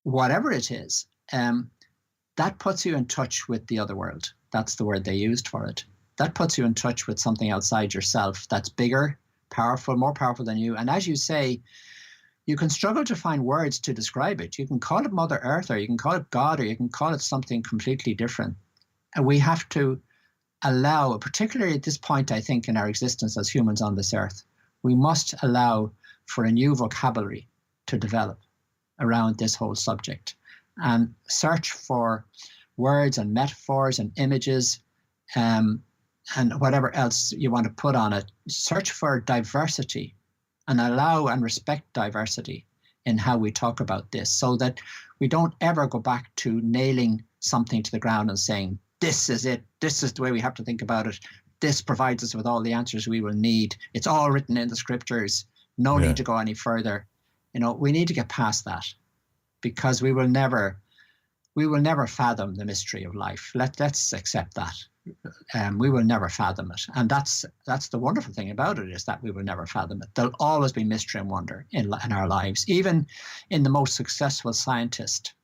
whatever it is, that puts you in touch with the other world. That's the word they used for it. That puts you in touch with something outside yourself that's bigger, powerful, more powerful than you. And as you say, you can struggle to find words to describe it. You can call it Mother Earth, or you can call it God, or you can call it something completely different. And we have to allow, particularly at this point, I think, in our existence as humans on this earth, we must allow for a new vocabulary to develop around this whole subject, and search for words and metaphors and images and whatever else you want to put on it. Search for diversity and allow and respect diversity in how we talk about this, so that we don't ever go back to nailing something to the ground and saying, this is it, this is the way we have to think about it, this provides us with all the answers we will need, it's all written in the scriptures, no need to go any further. You know, we need to get past that, because we will never fathom the mystery of life. Let's accept that. We will never fathom it. And that's the wonderful thing about it, is that we will never fathom it. There'll always be mystery and wonder in our lives. Even in the most successful scientist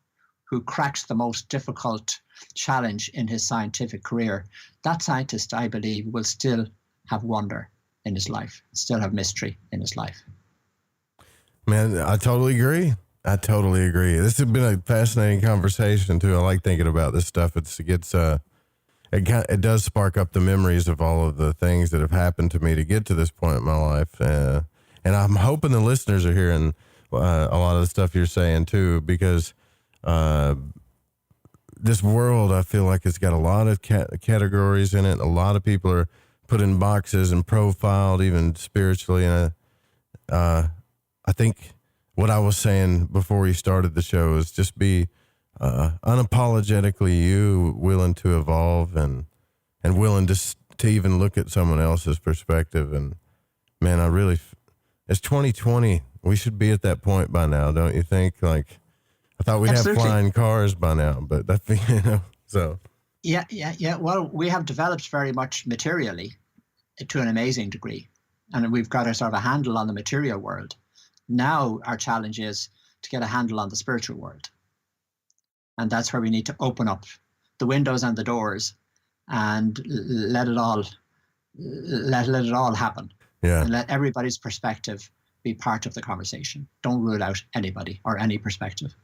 who cracks the most difficult challenge in his scientific career, that scientist, I believe, will still have wonder in his life, still have mystery in his life. Man, I totally agree. This has been a fascinating conversation too. I like thinking about this stuff. It does spark up the memories of all of the things that have happened to me to get to this point in my life. And I'm hoping the listeners are hearing a lot of the stuff you're saying too, because this world, I feel like it's got a lot of categories in it. A lot of people are put in boxes and profiled, even spiritually. And I think what I was saying before we started the show is just be unapologetically you, willing to evolve and willing to even look at someone else's perspective. And man, it's 2020. We should be at that point by now, don't you think? Like, I thought we'd have flying cars by now, but that's, so. Yeah. Well, we have developed very much materially to an amazing degree, and we've got a sort of a handle on the material world. Now our challenge is to get a handle on the spiritual world. And that's where we need to open up the windows and the doors and let it all happen. Yeah. And let everybody's perspective be part of the conversation. Don't rule out anybody or any perspective.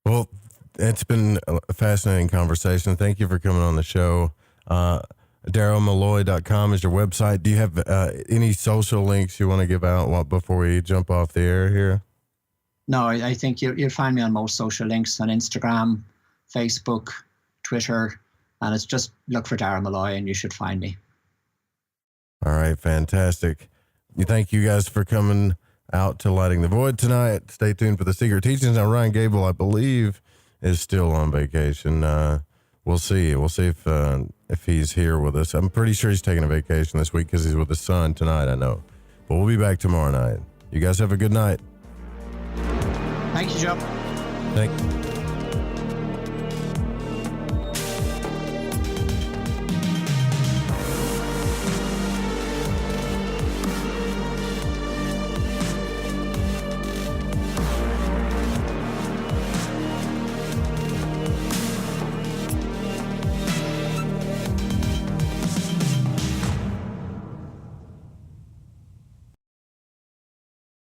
Well, it's been a fascinating conversation. Thank you for coming on the show. DaraMolloy.com is your website. Do you have any social links you want to give out before we jump off the air here? No, I think you'll find me on most social links on Instagram, Facebook, Twitter, and it's just look for Dara Molloy and you should find me. All right, fantastic. Thank you guys for coming out to Lighting the Void tonight. Stay tuned for the Secret Teachings. Now, Ryan Gable, I believe, is still on vacation. We'll see. We'll see if he's here with us. I'm pretty sure he's taking a vacation this week because he's with his son tonight, I know. But we'll be back tomorrow night. You guys have a good night. Thank you, Joe. Thank you.